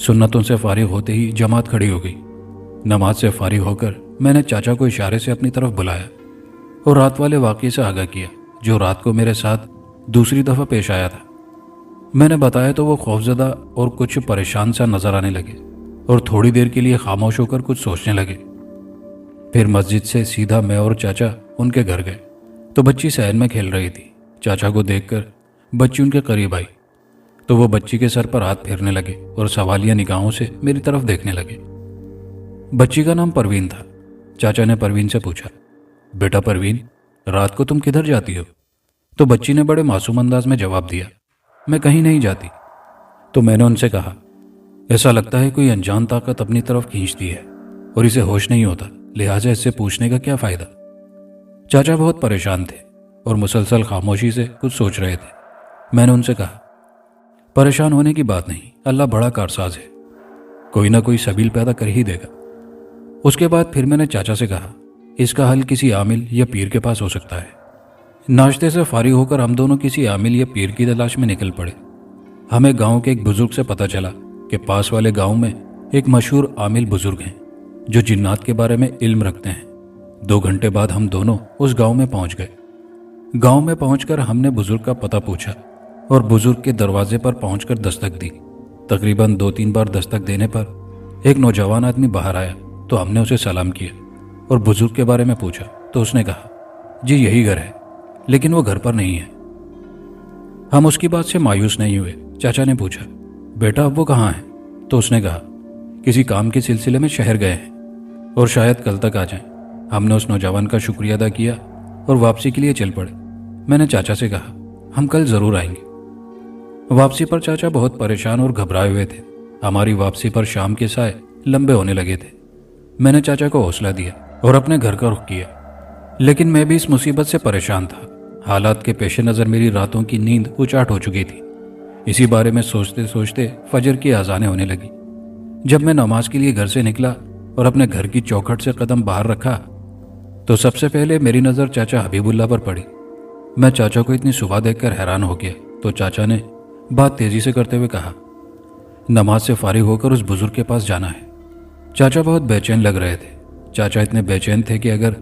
سنتوں سے فارغ ہوتے ہی جماعت کھڑی ہو گئی۔ نماز سے فارغ ہو کر میں نے چاچا کو اشارے سے اپنی طرف بلایا اور رات والے واقعے سے آگاہ کیا جو رات کو میرے ساتھ دوسری دفعہ پیش آیا تھا۔ میں نے بتایا تو وہ خوفزدہ اور کچھ پریشان سا نظر آنے لگے اور تھوڑی دیر کے لیے خاموش ہو کر کچھ سوچنے لگے۔ پھر مسجد سے سیدھا میں اور چاچا ان کے گھر گئے تو بچی صحن میں کھیل رہی تھی۔ چاچا کو دیکھ کر بچی ان کے قریب آئی تو وہ بچی کے سر پر ہاتھ پھیرنے لگے اور سوالیہ نگاہوں سے میری طرف دیکھنے لگے۔ بچی کا نام پروین تھا۔ چاچا نے پروین سے پوچھا، بیٹا پروین، رات کو تم کدھر جاتی ہو؟ تو بچی نے بڑے معصوم انداز میں جواب دیا، میں کہیں نہیں جاتی۔ تو میں نے ان سے کہا، ایسا لگتا ہے کوئی انجان طاقت اپنی طرف کھینچتی ہے اور اسے ہوش نہیں ہوتا، لہٰذا اس سے پوچھنے کا کیا فائدہ؟ چاچا بہت پریشان تھے اور مسلسل خاموشی سے کچھ سوچ رہے تھے۔ میں نے ان سے کہا، پریشان ہونے کی بات نہیں، اللہ بڑا کارساز ہے، کوئی نہ کوئی سبیل پیدا کر ہی دے گا۔ اس کے بعد پھر میں نے چاچا سے کہا، اس کا حل کسی عامل یا پیر کے پاس ہو سکتا ہے۔ ناشتے سے فارغ ہو کر ہم دونوں کسی عامل یا پیر کی تلاش میں نکل پڑے۔ ہمیں گاؤں کے ایک بزرگ سے پتہ چلا کہ پاس والے گاؤں میں ایک مشہور عامل بزرگ ہیں جو جنات کے بارے میں علم رکھتے ہیں۔ 2 گھنٹے بعد ہم دونوں اس گاؤں میں پہنچ گئے۔ گاؤں میں پہنچ کر ہم نے بزرگ کا پتہ پوچھا اور بزرگ کے دروازے پر پہنچ کر دستک دی۔ تقریباً 2-3 بار دستک دینے پر ایک نوجوان آدمی باہر آیا تو ہم نے اسے سلام کیا اور بزرگ کے بارے میں پوچھا تو اس نے کہا، جی یہی گھر ہے، لیکن وہ گھر پر نہیں ہے۔ ہم اس کی بات سے مایوس نہیں ہوئے۔ چاچا نے پوچھا، بیٹا اب وہ کہاں ہیں؟ تو اس نے کہا، کسی کام کے سلسلے میں شہر گئے ہیں اور شاید کل تک آ جائیں۔ ہم نے اس نوجوان کا شکریہ ادا کیا اور واپسی کے لیے چل پڑے۔ میں نے چاچا سے کہا، ہم کل ضرور آئیں گے۔ واپسی پر چاچا بہت پریشان اور گھبرائے ہوئے تھے۔ ہماری واپسی پر شام کے سائے لمبے ہونے لگے تھے۔ میں نے چاچا کو حوصلہ دیا اور اپنے گھر کا رخ کیا، لیکن میں بھی اس مصیبت سے پریشان تھا۔ حالات کے پیش نظر میری راتوں کی نیند اچاٹ ہو چکی تھی۔ اسی بارے میں سوچتے سوچتے فجر کی اذانیں ہونے لگی۔ جب میں نماز کے لیے گھر سے نکلا اور اپنے گھر کی چوکھٹ سے قدم باہر رکھا تو سب سے پہلے میری نظر چاچا حبیب اللہ پر پڑی۔ میں چاچا کو اتنی صبح دیکھ کر حیران ہو گیا تو چاچا نے بات تیزی سے کرتے ہوئے کہا، نماز سے فارغ ہو کر اس بزرگ کے پاس جانا ہے۔ چاچا بہت بے چین لگ رہے تھے۔ چاچا اتنے بے چین تھے کہ اگر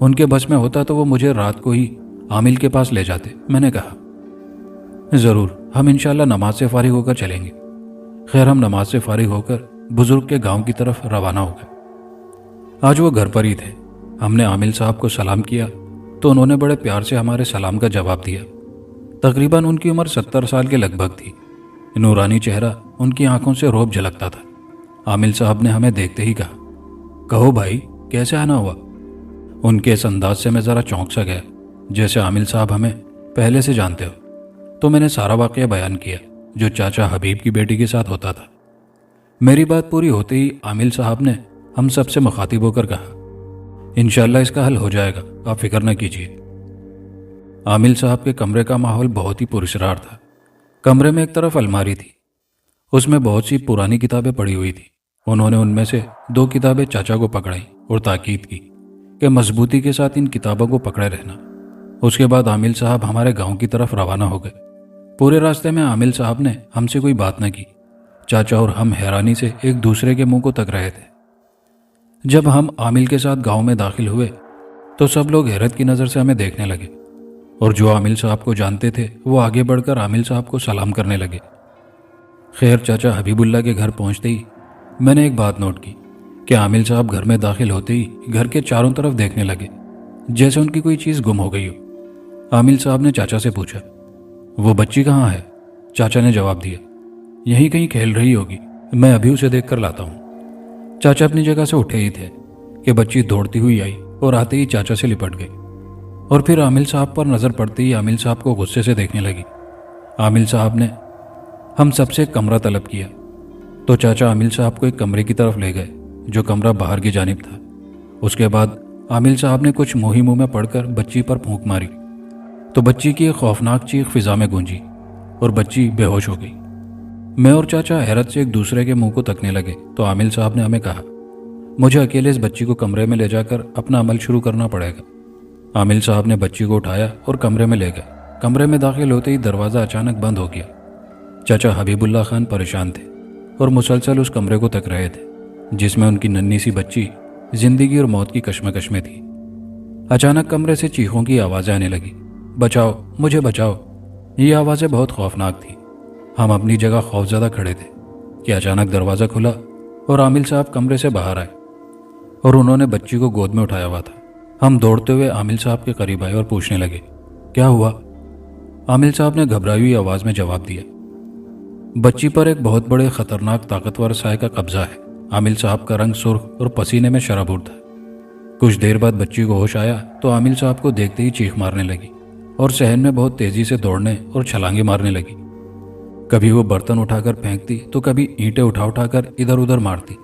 ان کے بس میں ہوتا تو وہ مجھے رات کو ہی عامل کے پاس لے جاتے۔ میں نے کہا، ضرور، ہم انشاءاللہ نماز سے فارغ ہو کر چلیں گے۔ خیر ہم نماز سے فارغ ہو کر بزرگ کے گاؤں کی طرف روانہ ہو گئے۔ آج وہ گھر پر ہی تھے۔ ہم نے عامل صاحب کو سلام کیا تو انہوں نے بڑے پیار سے ہمارے سلام کا جواب دیا۔ تقریباً ان کی عمر 70 سال کے لگ بھگ تھی۔ نورانی چہرہ، ان کی آنکھوں سے روب جھلکتا تھا۔ عامل صاحب نے ہمیں دیکھتے ہی کہا، کہو بھائی کیسے آنا ہوا؟ ان کے اس انداز سے میں ذرا چونک سا گیا، جیسے عامل صاحب ہمیں پہلے سے جانتے ہو۔ تو میں نے سارا واقعہ بیان کیا جو چاچا حبیب کی بیٹی کے ساتھ ہوتا تھا۔ میری بات پوری ہوتے ہی عامل صاحب نے ہم سب سے مخاطب ہو کر کہا، انشاءاللہ اس کا حل ہو جائے گا، آپ فکر نہ کیجیے۔ عامل صاحب کے کمرے کا ماحول بہت ہی پراسرار تھا۔ کمرے میں ایک طرف الماری تھی، اس میں بہت سی پرانی کتابیں پڑی ہوئی تھیں۔ انہوں نے ان میں سے 2 کتابیں چاچا کو پکڑائیں اور تاکید کی کہ مضبوطی کے ساتھ ان کتابوں کو پکڑے رہنا۔ اس کے بعد عامل صاحب ہمارے گاؤں کی طرف روانہ ہو گئے۔ پورے راستے میں عامل صاحب نے ہم سے کوئی بات نہ کی۔ چاچا اور ہم حیرانی سے ایک دوسرے کے منہ کو تک رہے تھے۔ جب ہم عامل کے ساتھ گاؤں میں داخل ہوئے تو سب لوگ حیرت کی نظر سے ہمیں دیکھنے لگے اور جو عامل صاحب کو جانتے تھے وہ آگے بڑھ کر عامل صاحب کو سلام کرنے لگے۔ خیر چاچا حبیب اللہ کے گھر پہنچتے ہی میں نے ایک بات نوٹ کی کہ عامل صاحب گھر میں داخل ہوتے ہی گھر کے چاروں طرف دیکھنے لگے جیسے ان کی کوئی چیز گم ہو گئی ہو۔ عامل صاحب نے چاچا سے پوچھا، وہ بچی کہاں ہے؟ چاچا نے جواب دیا، یہیں کہیں کھیل رہی ہوگی، میں ابھی اسے دیکھ کر لاتا ہوں۔ چاچا اپنی جگہ سے اٹھے ہی تھے کہ بچی دوڑتی ہوئی آئی اور آتے ہی چاچا سے لپٹ گئی اور پھر عامل صاحب پر نظر پڑتے ہی عامل صاحب کو غصے سے دیکھنے لگی۔ عامل صاحب نے ہم سب سے کمرہ طلب کیا تو چاچا عامل صاحب کو ایک کمرے کی طرف لے گئے جو کمرہ باہر کی جانب تھا۔ اس کے بعد عامل صاحب نے کچھ منہ میں پڑھ کر بچی پر پھونک ماری تو بچی کی ایک خوفناک چیخ فضا میں گونجی اور بچی بے ہوش ہو گئی۔ میں اور چاچا حیرت سے ایک دوسرے کے منہ کو تکنے لگے تو عامل صاحب نے ہمیں کہا، مجھے اکیلے اس بچی کو کمرے میں لے جا کر اپنا عمل شروع کرنا پڑے گا۔ عامل صاحب نے بچی کو اٹھایا اور کمرے میں لے گئے۔ کمرے میں داخل ہوتے ہی دروازہ اچانک بند ہو گیا۔ چاچا حبیب اللہ خان پریشان تھے اور مسلسل اس کمرے کو تک رہے تھے جس میں ان کی ننھی سی بچی زندگی اور موت کی کشمکش میں تھی۔ اچانک کمرے سے چیخوں کی آوازیں آنے لگی، بچاؤ، مجھے بچاؤ۔ یہ آوازیں بہت خوفناک تھیں۔ ہم اپنی جگہ خوفزدہ کھڑے تھے کہ اچانک دروازہ کھلا اور عامل صاحب کمرے سے باہر آئے اور انہوں نے بچی کو گود میں اٹھایا ہوا تھا۔ ہم دوڑتے ہوئے عامل صاحب کے قریب آئے اور پوچھنے لگے، کیا ہوا؟ عامل صاحب نے گھبرائی ہوئی آواز میں جواب دیا، بچی پر ایک بہت بڑے خطرناک طاقتور سائے کا قبضہ ہے۔ عامل صاحب کا رنگ سرخ اور پسینے میں شرابور تھا۔ کچھ دیر بعد بچی کو ہوش آیا تو عامل صاحب کو دیکھتے ہی چیخ مارنے لگی اور صحن میں بہت تیزی سے دوڑنے اور چھلانگیں مارنے لگی۔ کبھی وہ برتن اٹھا کر پھینکتی تو کبھی اینٹیں اٹھا کر ادھر ادھر مارتی۔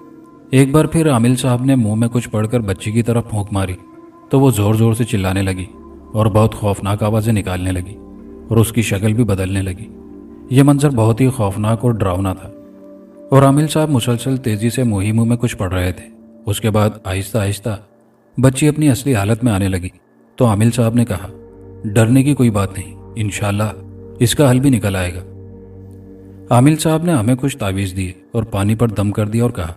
ایک بار پھر عامل صاحب نے منہ میں کچھ پڑھ کر بچی کی طرف پھونک ماری تو وہ زور زور سے چلانے لگی اور بہت خوفناک آوازیں نکالنے لگی اور اس کی شکل بھی بدلنے لگی۔ یہ منظر بہت ہی خوفناک اور ڈراؤنا تھا اور عامل صاحب مسلسل تیزی سے منہ میں کچھ پڑھ رہے تھے۔ اس کے بعد آہستہ آہستہ بچی اپنی اصلی حالت میں آنے لگی تو عامل صاحب نے کہا، ڈرنے کی کوئی بات نہیں، انشاءاللہ اس کا حل بھی نکل آئے گا۔ عامل صاحب نے ہمیں کچھ تعویذ دیے اور پانی پر دم کر دیا اور کہا،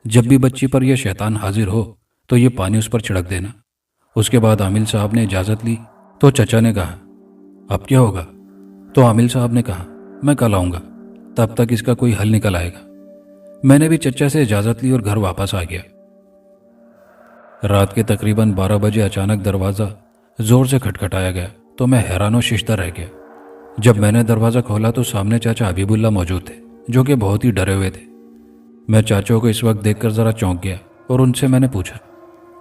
جب بھی بچی پر یہ شیطان حاضر ہو تو یہ پانی اس پر چھڑک دینا۔ اس کے بعد عامل صاحب نے اجازت لی تو چچا نے کہا، اب کیا ہوگا؟ تو عامل صاحب نے کہا، میں کل آؤں گا، تب تک اس کا کوئی حل نکل آئے گا۔ میں نے بھی چچا سے اجازت لی اور گھر واپس آ گیا۔ رات کے تقریباً 12 بجے اچانک دروازہ زور سے کھٹکھٹایا گیا تو میں حیران و ششدر رہ گیا۔ جب میں نے دروازہ کھولا تو سامنے چاچا حبیب اللہ موجود تھے جو کہ بہت ہی ڈرے ہوئے تھے۔ میں چاچوں کو اس وقت دیکھ کر ذرا چونک گیا اور ان سے میں نے پوچھا،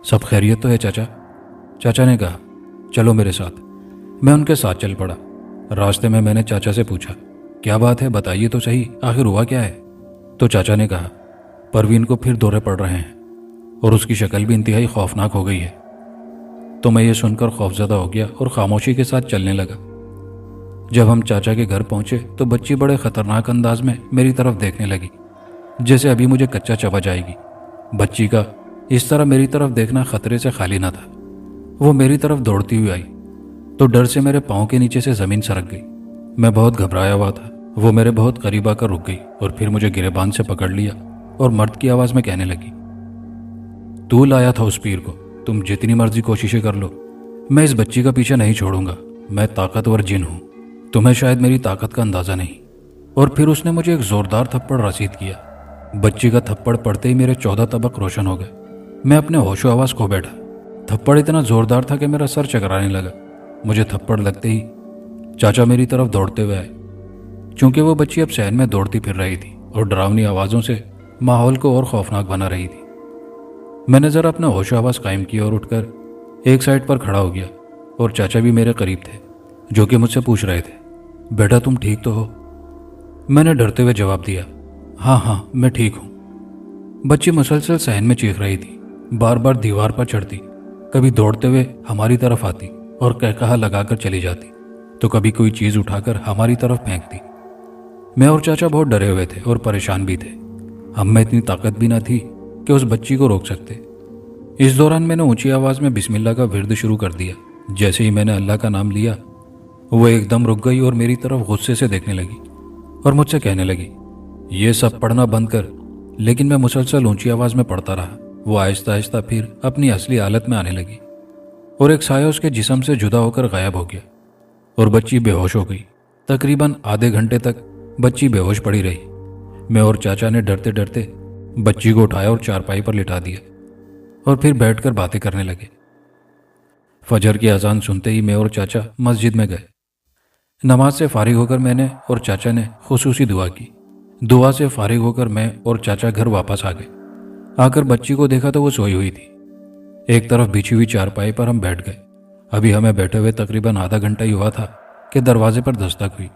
سب خیریت تو ہے چاچا؟ چاچا نے کہا، چلو میرے ساتھ۔ میں ان کے ساتھ چل پڑا۔ راستے میں نے چاچا سے پوچھا، کیا بات ہے، بتائیے تو صحیح، آخر ہوا کیا ہے؟ تو چاچا نے کہا، پروین کو پھر دورے پڑ رہے ہیں اور اس کی شکل بھی انتہائی خوفناک ہو گئی ہے۔ تو میں یہ سن کر خوفزدہ ہو گیا اور خاموشی کے ساتھ چلنے لگا۔ جب ہم چاچا کے گھر پہنچے تو بچی بڑے خطرناک انداز میں میری طرف دیکھنے لگی جیسے ابھی مجھے کچا چبا جائے گی۔ بچی کا اس طرح میری طرف دیکھنا خطرے سے خالی نہ تھا۔ وہ میری طرف دوڑتی ہوئی آئی تو ڈر سے میرے پاؤں کے نیچے سے زمین سرک گئی۔ میں بہت گھبرایا ہوا تھا۔ وہ میرے بہت قریب آ کر رک گئی اور پھر مجھے گریبان سے پکڑ لیا اور مرد کی آواز میں کہنے لگی، تو لایا تھا اس پیر کو، تم جتنی مرضی کوششیں کر لو، میں اس بچی کا پیچھا نہیں چھوڑوں گا۔ میں طاقتور جن ہوں، تمہیں شاید میری طاقت کا اندازہ نہیں۔ اور پھر اس نے مجھے ایک زوردار تھپڑ رسید کیا۔ بچی کا تھپڑ پڑتے ہی میرے 14 طبق روشن ہو گئے۔ میں اپنے ہوش و آواز کھو بیٹھا۔ تھپڑ اتنا زوردار تھا کہ میرا سر چکرانے لگا۔ مجھے تھپڑ لگتے ہی چاچا میری طرف دوڑتے ہوئے آئے۔ چونکہ وہ بچی اب صحن میں دوڑتی پھر رہی تھی اور ڈراؤنی آوازوں سے ماحول کو اور خوفناک بنا رہی تھی۔ میں نے ذرا اپنا ہوش و آواز قائم کیا اور اٹھ کر ایک سائڈ پر کھڑا ہو گیا اور چاچا بھی میرے قریب تھے جو کہ مجھ سے پوچھ رہے تھے، بیٹا تم ٹھیک تو ہو؟ میں نے ڈرتے ہوئے جواب دیا، ہاں میں ٹھیک ہوں۔ بچی مسلسل صحن میں چیخ رہی تھی، بار بار دیوار پر چڑھتی، کبھی دوڑتے ہوئے ہماری طرف آتی اور کہا لگا کر چلی جاتی، تو کبھی کوئی چیز اٹھا کر ہماری طرف پھینکتی۔ میں اور چاچا بہت ڈرے ہوئے تھے اور پریشان بھی تھے۔ ہم میں اتنی طاقت بھی نہ تھی کہ اس بچی کو روک سکتے۔ اس دوران میں نے اونچی آواز میں بسم اللہ کا ورد شروع کر دیا۔ جیسے ہی میں نے اللہ کا نام لیا، وہ ایک دم رک گئی اور میری طرف غصے سے دیکھنے لگی اور مجھ سے کہنے لگی، یہ سب پڑھنا بند کر۔ لیکن میں مسلسل اونچی آواز میں پڑھتا رہا۔ وہ آہستہ آہستہ پھر اپنی اصلی حالت میں آنے لگی اور ایک سایہ اس کے جسم سے جدا ہو کر غائب ہو گیا اور بچی بے ہوش ہو گئی۔ تقریباً آدھے گھنٹے تک بچی بے ہوش پڑی رہی۔ میں اور چاچا نے ڈرتے ڈرتے بچی کو اٹھایا اور چارپائی پر لٹا دیا اور پھر بیٹھ کر باتیں کرنے لگے۔ فجر کی اذان سنتے ہی میں اور چاچا مسجد میں گئے۔ نماز سے فارغ ہو کر میں نے اور چاچا نے خصوصی دعا کی۔ دعا سے فارغ ہو کر میں اور چاچا گھر واپس آ گئے۔ آ کر بچی کو دیکھا تو وہ سوئی ہوئی تھی۔ ایک طرف بچھی ہوئی چارپائی پر ہم بیٹھ گئے۔ ابھی ہمیں بیٹھے ہوئے تقریباً آدھا گھنٹہ ہی ہوا تھا کہ دروازے پر دستک ہوئی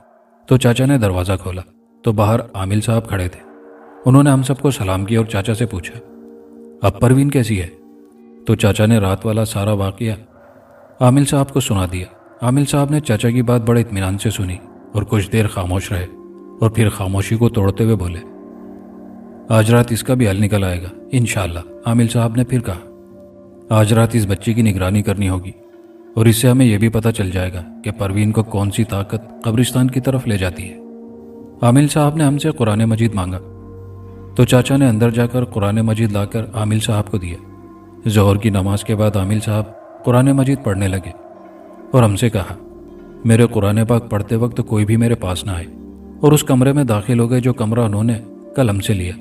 تو چاچا نے دروازہ کھولا تو باہر عامل صاحب کھڑے تھے۔ انہوں نے ہم سب کو سلام کیا اور چاچا سے پوچھا، اب پروین کیسی ہے؟ تو چاچا نے رات والا سارا واقعہ عامل صاحب کو سنا دیا۔ عامل صاحب نے چاچا کی بات بڑے اطمینان سے سنی اور کچھ دیر خاموش رہے اور پھر خاموشی کو توڑتے ہوئے بولے، آج رات اس کا بھی حل نکل آئے گا انشاءاللہ۔ عامل صاحب نے پھر کہا، آج رات اس بچی کی نگرانی کرنی ہوگی اور اس سے ہمیں یہ بھی پتہ چل جائے گا کہ پروین کو کون سی طاقت قبرستان کی طرف لے جاتی ہے۔ عامل صاحب نے ہم سے قرآن مجید مانگا تو چاچا نے اندر جا کر قرآن مجید لا کر عامل صاحب کو دیا۔ ظہر کی نماز کے بعد عامل صاحب قرآن مجید پڑھنے لگے اور ہم سے کہا، میرے قرآن پاک پڑھتے وقت کوئی بھی میرے پاس نہ آئے، اور اس کمرے میں داخل ہو گئے جو کمرہ انہوں نے کل ہم سے لیا۔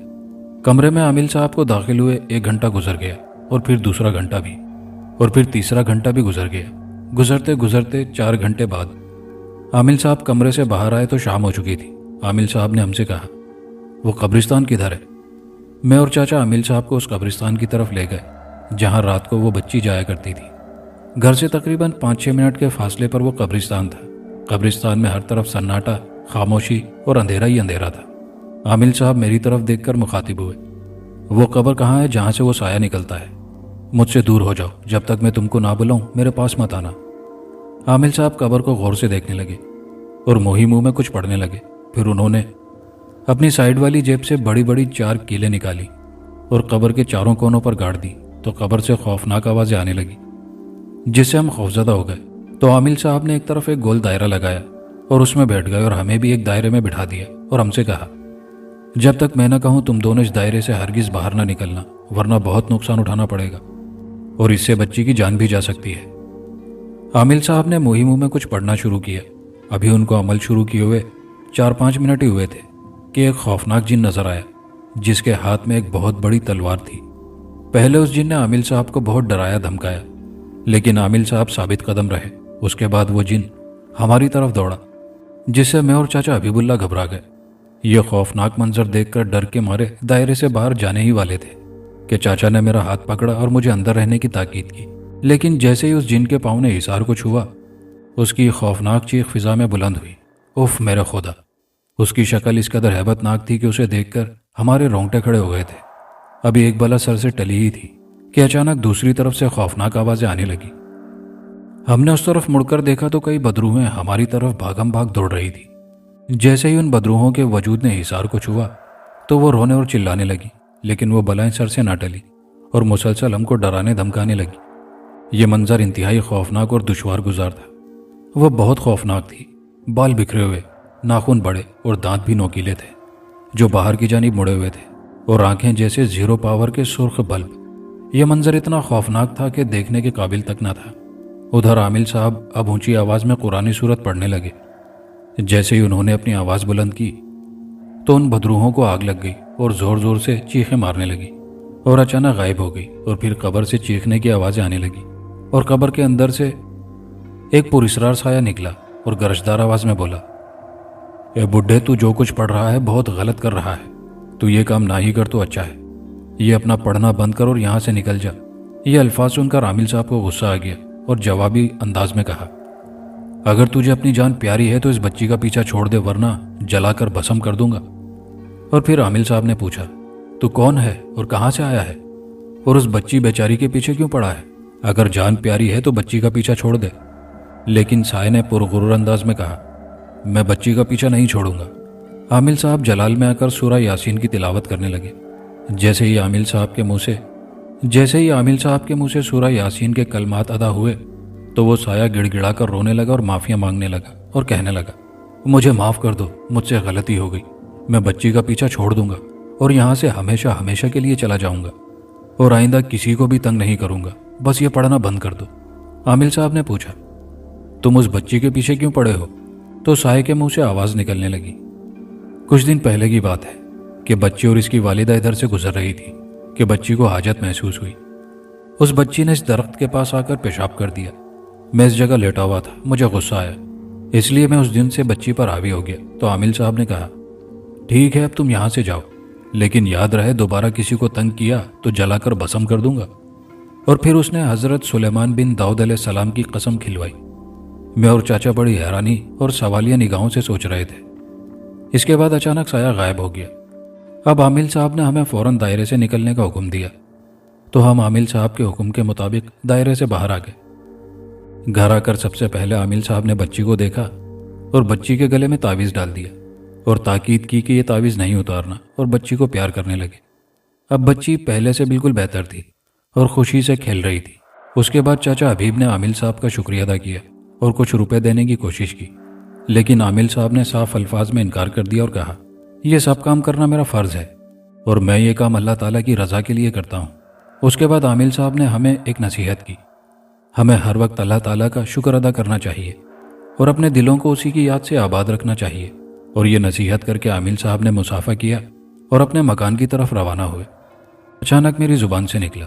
کمرے میں عامل صاحب کو داخل ہوئے 1 گھنٹہ گزر گیا، اور پھر دوسرا گھنٹہ بھی، اور پھر تیسرا گھنٹہ بھی گزر گیا۔ گزرتے گزرتے 4 گھنٹے بعد عامل صاحب کمرے سے باہر آئے تو شام ہو چکی تھی۔ عامل صاحب نے ہم سے کہا، وہ قبرستان کدھر ہے؟ میں اور چاچا عامل صاحب کو اس قبرستان کی طرف لے گئے جہاں رات کو وہ بچی جایا کرتی تھی۔ گھر سے تقریباً 5-6 منٹ کے فاصلے پر وہ قبرستان تھا۔ قبرستان میں ہر طرف سناٹا، خاموشی اور اندھیرا ہی اندھیرا تھا۔ عامل صاحب میری طرف دیکھ کر مخاطب ہوئے، وہ قبر کہاں ہے جہاں سے وہ سایہ نکلتا ہے؟ مجھ سے دور ہو جاؤ، جب تک میں تم کو نہ بلاؤں میرے پاس مت آنا۔ عامل صاحب قبر کو غور سے دیکھنے لگے اور منہ میں کچھ پڑھنے لگے۔ پھر انہوں نے اپنی سائیڈ والی جیب سے بڑی بڑی 4 کیلیں نکالی اور قبر کے چاروں کونوں پر گاڑ دی، تو قبر سے خوفناک آوازیں آنے لگی جس سے ہم خوفزدہ ہو گئے۔ تو عامل صاحب نے ایک طرف ایک گول دائرہ لگایا اور اس میں بیٹھ گئے، اور ہمیں بھی ایک دائرے میں بٹھا دیا، اور ہم سے کہا، جب تک میں نہ کہوں تم دونوں اس دائرے سے ہرگز باہر نہ نکلنا، ورنہ بہت نقصان اٹھانا پڑے گا، اور اس سے بچی کی جان بھی جا سکتی ہے۔ عامل صاحب نے منہ میں کچھ پڑھنا شروع کیا۔ ابھی ان کو عمل شروع کیے ہوئے 4-5 منٹ ہی ہوئے تھے کہ ایک خوفناک جن نظر آیا جس کے ہاتھ میں ایک بہت بڑی تلوار تھی۔ پہلے اس جن نے عامل صاحب کو بہت ڈرایا دھمکایا، لیکن عامل صاحب ثابت قدم رہے۔ اس کے بعد وہ جن ہماری طرف دوڑا، جس سے میں اور چاچا حبیب اللہ گھبرا گئے۔ یہ خوفناک منظر دیکھ کر ڈر کے مارے دائرے سے باہر جانے ہی والے تھے کہ چاچا نے میرا ہاتھ پکڑا اور مجھے اندر رہنے کی تاکید کی، لیکن جیسے ہی اس جن کے پاؤں نے حصار کو چھوا، اس کی خوفناک چیخ فضا میں بلند ہوئی۔ اف میرے خدا! اس کی شکل اس قدر ہیبت ناک تھی کہ اسے دیکھ کر ہمارے رونگٹے کھڑے ہو گئے تھے۔ ابھی ایک بلا سر سے ٹلی ہی تھی کہ اچانک دوسری طرف سے خوفناک آوازیں آنے لگی۔ ہم نے اس طرف مڑ کر دیکھا تو کئی بدروہیں ہماری طرف بھاگم بھاگ دوڑ رہی تھی۔ جیسے ہی ان بدروہوں کے وجود نے حصار کو چھوا تو وہ رونے اور چلانے لگی، لیکن وہ بلائیں سر سے نہ ٹلی اور مسلسل ہم کو ڈرانے دھمکانے لگی۔ یہ منظر انتہائی خوفناک اور دشوار گزار تھا۔ وہ بہت خوفناک تھی، بال بکھرے ہوئے، ناخن بڑے اور دانت بھی نوکیلے تھے جو باہر کی جانب مڑے ہوئے تھے، اور آنکھیں جیسے 0 پاور کے سرخ بلب۔ یہ منظر اتنا خوفناک تھا کہ دیکھنے کے قابل تک نہ تھا۔ ادھر عامل صاحب اب اونچی آواز میں قرآن سورت پڑھنے لگے۔ جیسے ہی انہوں نے اپنی آواز بلند کی تو ان بدروہوں کو آگ لگ گئی اور زور زور سے چیخیں مارنے لگی، اور اچانک غائب ہو گئی، اور پھر قبر سے چیخنے کی آوازیں آنے لگی، اور قبر کے اندر سے ایک پراسرار سایہ نکلا اور گرجدار آواز میں بولا، اے بڈھے، تو جو کچھ پڑھ رہا ہے بہت غلط کر رہا ہے، تو یہ کام نہ ہی کر تو اچھا ہے، یہ اپنا پڑھنا بند کر اور یہاں سے نکل جا۔ یہ الفاظ سن کر عامل صاحب کو غصہ آ گیا اور جوابی انداز میں کہا، اگر تجھے اپنی جان پیاری ہے تو اس بچی کا پیچھا چھوڑ دے، ورنہ جلا کر بھسم کر دوں گا۔ اور پھر عامل صاحب نے پوچھا، تو کون ہے اور کہاں سے آیا ہے، اور اس بچی بیچاری کے پیچھے کیوں پڑا ہے؟ اگر جان پیاری ہے تو بچی کا پیچھا چھوڑ دے۔ لیکن سائے نے پرغرور انداز میں کہا، میں بچی کا پیچھا نہیں چھوڑوں گا۔ عامل صاحب جلال میں آ کر سورہ یاسین کی تلاوت کرنے لگے۔ جیسے ہی عامل صاحب کے منہ سے سورہ یاسین کے کلمات ادا ہوئے تو وہ سایہ گڑ گڑا کر رونے لگا اور معافیاں مانگنے لگا اور کہنے لگا، مجھے معاف کر دو، مجھ سے غلطی ہو گئی، میں بچی کا پیچھا چھوڑ دوں گا اور یہاں سے ہمیشہ ہمیشہ کے لیے چلا جاؤں گا، اور آئندہ کسی کو بھی تنگ نہیں کروں گا، بس یہ پڑھنا بند کر دو۔ عامل صاحب نے پوچھا، تم اس بچی کے پیچھے کیوں پڑے ہو؟ تو سائے کے منہ سے آواز نکلنے لگی، کچھ دن پہلے کی بات ہے کہ بچی اور اس کی والدہ ادھر سے گزر رہی تھی کہ بچی کو حاجت محسوس ہوئی۔ اس بچی نے اس درخت کے پاس آ کر پیشاب کر دیا۔ میں اس جگہ لیٹا ہوا تھا، مجھے غصہ آیا، اس لیے میں اس دن سے بچی پر حاوی ہو گیا۔ تو عامل صاحب نے کہا، ٹھیک ہے اب تم یہاں سے جاؤ، لیکن یاد رہے دوبارہ کسی کو تنگ کیا تو جلا کر بھسم کر دوں گا۔ اور پھر اس نے حضرت سلیمان بن داؤد علیہ السلام کی قسم کھلوائی۔ میں اور چاچا بڑی حیرانی اور سوالیہ نگاہوں سے سوچ رہے تھے۔ اس کے بعد اچانک سایہ غائب ہو گیا۔ اب عامل صاحب نے ہمیں فوراً دائرے سے نکلنے کا حکم دیا، تو ہم عامل صاحب کے حکم کے مطابق دائرے سے باہر آ گئے۔ گھر آ کر سب سے پہلے عامل صاحب نے بچی کو دیکھا اور بچی کے گلے میں تعویذ ڈال دیا اور تاکید کی کہ یہ تعویذ نہیں اتارنا، اور بچی کو پیار کرنے لگے۔ اب بچی پہلے سے بالکل بہتر تھی اور خوشی سے کھیل رہی تھی۔ اس کے بعد چاچا حبیب نے عامل صاحب کا شکریہ ادا کیا اور کچھ روپے دینے کی کوشش کی، لیکن عامل صاحب نے صاف الفاظ میں انکار کر دیا اور کہا، یہ سب کام کرنا میرا فرض ہے، اور میں یہ کام اللہ تعالیٰ کی رضا کے لیے کرتا ہوں۔ اس کے بعد عامل صاحب نے ہمیں ایک نصیحت کی، ہمیں ہر وقت اللہ تعالیٰ کا شکر ادا کرنا چاہیے اور اپنے دلوں کو اسی کی یاد سے آباد رکھنا چاہیے۔ اور یہ نصیحت کر کے عامل صاحب نے مسافہ کیا اور اپنے مکان کی طرف روانہ ہوئے۔ اچانک میری زبان سے نکلا،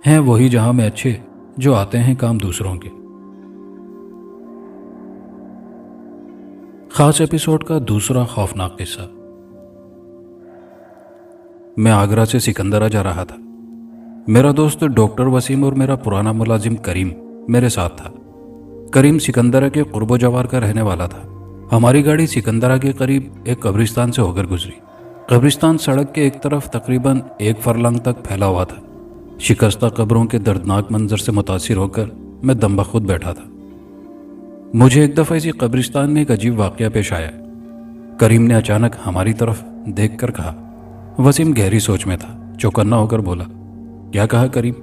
ہیں وہی جہاں میں اچھے جو آتے ہیں کام دوسروں کے۔ خاص ایپیسوڈ کا دوسرا خوفناک قصہ۔ میں آگرہ سے سکندرا جا رہا تھا۔ میرا دوست ڈاکٹر وسیم اور میرا پرانا ملازم کریم میرے ساتھ تھا۔ کریم سکندرا کے قرب و جوار کا رہنے والا تھا۔ ہماری گاڑی سکندرا کے قریب ایک قبرستان سے ہو کر گزری۔ قبرستان سڑک کے ایک طرف تقریباً 1 فرلنگ تک پھیلا ہوا تھا۔ شکستہ قبروں کے دردناک منظر سے متاثر ہو کر میں دم بخود بیٹھا تھا۔ مجھے ایک دفعہ اسی قبرستان میں ایک عجیب واقعہ پیش آیا۔ کریم نے اچانک ہماری طرف دیکھ کر کہا۔ وسیم گہری سوچ میں تھا، چوکنا ہو کر بولا، کیا کہا کریم؟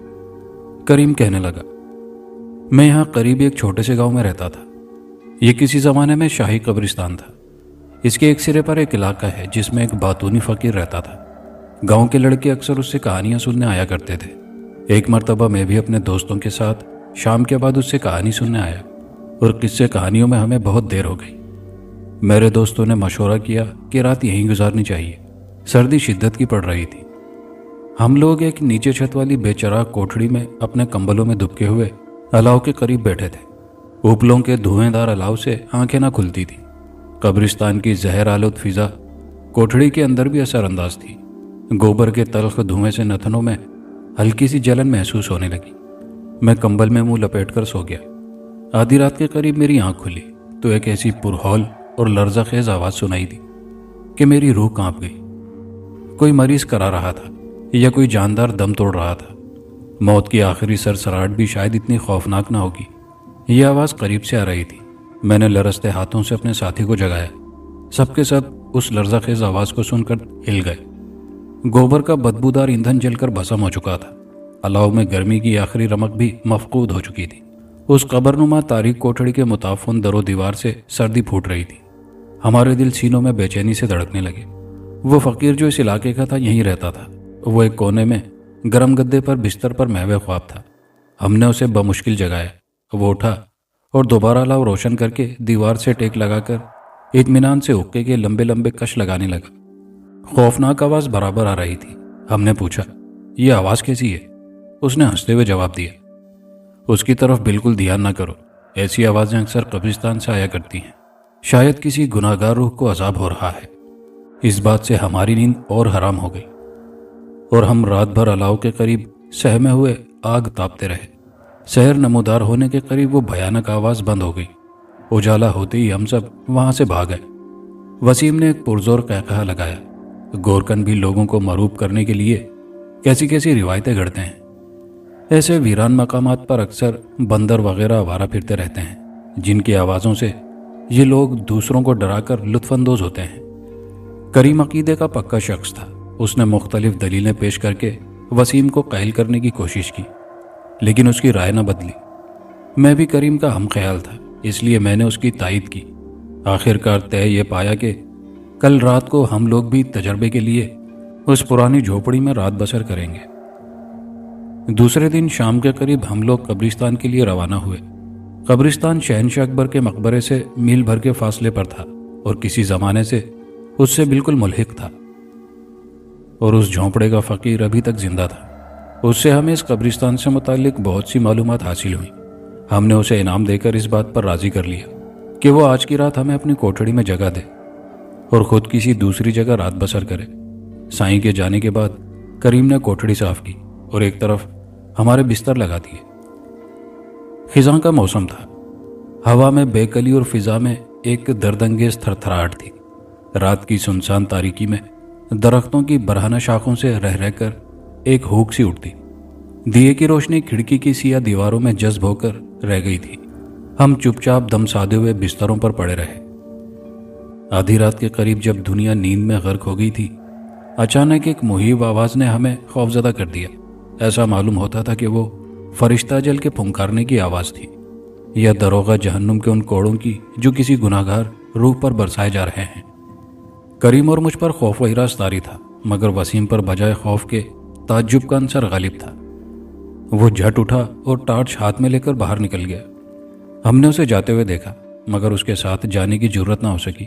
کریم کہنے لگا، میں یہاں قریب ایک چھوٹے سے گاؤں میں رہتا تھا۔ یہ کسی زمانے میں شاہی قبرستان تھا۔ اس کے ایک سرے پر ایک علاقہ ہے جس میں ایک باتونی فقیر رہتا تھا۔ گاؤں کے لڑکے اکثر اس سے کہانیاں سننے آیا کرتے تھے۔ ایک مرتبہ میں بھی اپنے دوستوں کے ساتھ شام کے بعد اس سے کہانی سننے آیا اور قصے کہانیوں میں ہمیں بہت دیر ہو گئی۔ میرے دوستوں نے مشورہ کیا کہ رات یہیں گزارنی چاہیے۔ سردی شدت کی پڑ رہی تھی۔ ہم لوگ ایک نیچے چھت والی بے چراغ کوٹھڑی میں اپنے کمبلوں میں دبکے ہوئے الاؤ کے قریب بیٹھے تھے۔ اوپلوں کے دھوئیں دار الاؤ سے آنکھیں نہ کھلتی تھی۔ قبرستان کی زہر آلود فضا کوٹھڑی کے اندر بھی اثر انداز تھی۔ گوبر کے تلخ دھوئیں سے نتنوں میں ہلکی سی جلن محسوس ہونے لگی۔ میں کمبل میں منہ لپیٹ کر سو گیا۔ آدھی رات کے قریب میری آنکھ کھلی تو ایک ایسی پرہول اور لرزہ خیز آواز سنائی دی کہ میری روح کانپ گئی۔ کوئی مریض کرا رہا تھا یا کوئی جاندار دم توڑ رہا تھا۔ موت کی آخری سرسراہٹ بھی شاید اتنی خوفناک نہ ہوگی۔ یہ آواز قریب سے آ رہی تھی۔ میں نے لرزتے ہاتھوں سے اپنے ساتھی کو جگایا۔ سب کے سب اس لرزہ خیز آواز کو سن کر ہل گئے۔ گوبر کا بدبودار ایندھن جل کر بھسم ہو چکا تھا۔ الاؤ میں گرمی کی آخری رمق بھی مفقود ہو چکی تھی۔ اس قبرنما تاریک کوٹھڑی کے متعفن در و دیوار سے سردی پھوٹ رہی تھی۔ ہمارے دل سینوں میں بے چینی سے دھڑکنے لگے۔ وہ فقیر جو اس علاقے کا تھا یہیں رہتا تھا۔ وہ ایک کونے میں گرم گدے پر بستر پر محو خواب تھا۔ ہم نے اسے بمشکل جگایا۔ وہ اٹھا اور دوبارہ الاؤ روشن کر کے دیوار سے ٹیک لگا کر اطمینان سے حقے کے لمبے لمبے کش لگانے لگا۔ خوفناک آواز برابر آ رہی تھی۔ ہم نے پوچھا، یہ آواز کیسی ہے؟ اس نے ہنستے ہوئے جواب دیا، اس کی طرف بالکل دھیان نہ کرو۔ ایسی آوازیں اکثر قبرستان سے آیا کرتی ہیں۔ شاید کسی گناہگار روح کو عذاب ہو رہا ہے۔ اس بات سے ہماری نیند اور حرام ہو گئی اور ہم رات بھر الاؤ کے قریب سہمے ہوئے آگ تاپتے رہے۔ سحر نمودار ہونے کے قریب وہ بھیانک آواز بند ہو گئی۔ اجالا ہوتے ہی ہم سب وہاں سے بھاگ گئے۔ وسیم نے ایک پرزور قہقہہ لگایا۔ گورکن بھی لوگوں کو مرعوب کرنے کے لیے کیسی کیسی روایتیں گھڑتے ہیں۔ ایسے ویران مقامات پر اکثر بندر وغیرہ آوارہ پھرتے رہتے ہیں جن کی آوازوں سے یہ لوگ دوسروں کو ڈرا کر لطف اندوز ہوتے ہیں۔ کریم عقیدے کا پکا شخص تھا۔ اس نے مختلف دلیلیں پیش کر کے وسیم کو قائل کرنے کی کوشش کی، لیکن اس کی رائے نہ بدلی۔ میں بھی کریم کا ہم خیال تھا، اس لیے میں نے اس کی تائید کی۔ آخر کار طے یہ پایا کہ کل رات کو ہم لوگ بھی تجربے کے لیے اس پرانی جھوپڑی میں رات بسر کریں گے۔ دوسرے دن شام کے قریب ہم لوگ قبرستان کے لیے روانہ ہوئے۔ قبرستان شہنشاہ اکبر کے مقبرے سے میل بھر کے فاصلے پر تھا اور کسی زمانے سے اس سے بالکل ملحق تھا، اور اس جھونپڑے کا فقیر ابھی تک زندہ تھا۔ اس سے ہمیں اس قبرستان سے متعلق بہت سی معلومات حاصل ہوئیں۔ ہم نے اسے انعام دے کر اس بات پر راضی کر لیا کہ وہ آج کی رات ہمیں اپنی کوٹھڑی میں جگہ دے اور خود کسی دوسری جگہ رات بسر کرے۔ سائیں کے جانے کے بعد کریم نے کوٹھڑی صاف کی اور ایک طرف ہمارے بستر لگا دیے۔ خزاں کا موسم تھا۔ ہوا میں بے کلی اور فضا میں ایک درد انگیز تھر تھراہٹ تھی۔ رات کی سنسان تاریکی میں درختوں کی برہنہ شاخوں سے رہ رہ کر ایک ہوک سی اٹھتی۔ دیے کی روشنی کھڑکی کی سیاہ دیواروں میں جذب ہو کر رہ گئی تھی۔ ہم چپ چاپ دم سادے ہوئے بستروں پر پڑے رہے۔ آدھی رات کے قریب جب دنیا نیند میں غرق ہو گئی تھی، اچانک ایک مہیب آواز نے ہمیں خوفزدہ کر دیا۔ ایسا معلوم ہوتا تھا کہ وہ فرشتہ جل کے پھنکارنے کی آواز تھی یا دروغہ جہنم کے ان کوڑوں کی جو کسی گناہگار روح پر برسائے جا رہے ہیں۔ کریم اور مجھ پر خوف و ہراس طاری تھا۔ مگر وسیم پر بجائے خوف کے تعجب کا عنصر غالب تھا۔ وہ جھٹ اٹھا اور ٹارچ ہاتھ میں لے کر باہر نکل گیا۔ ہم نے اسے جاتے ہوئے دیکھا مگر اس کے ساتھ جانے کی جرت نہ ہو سکی۔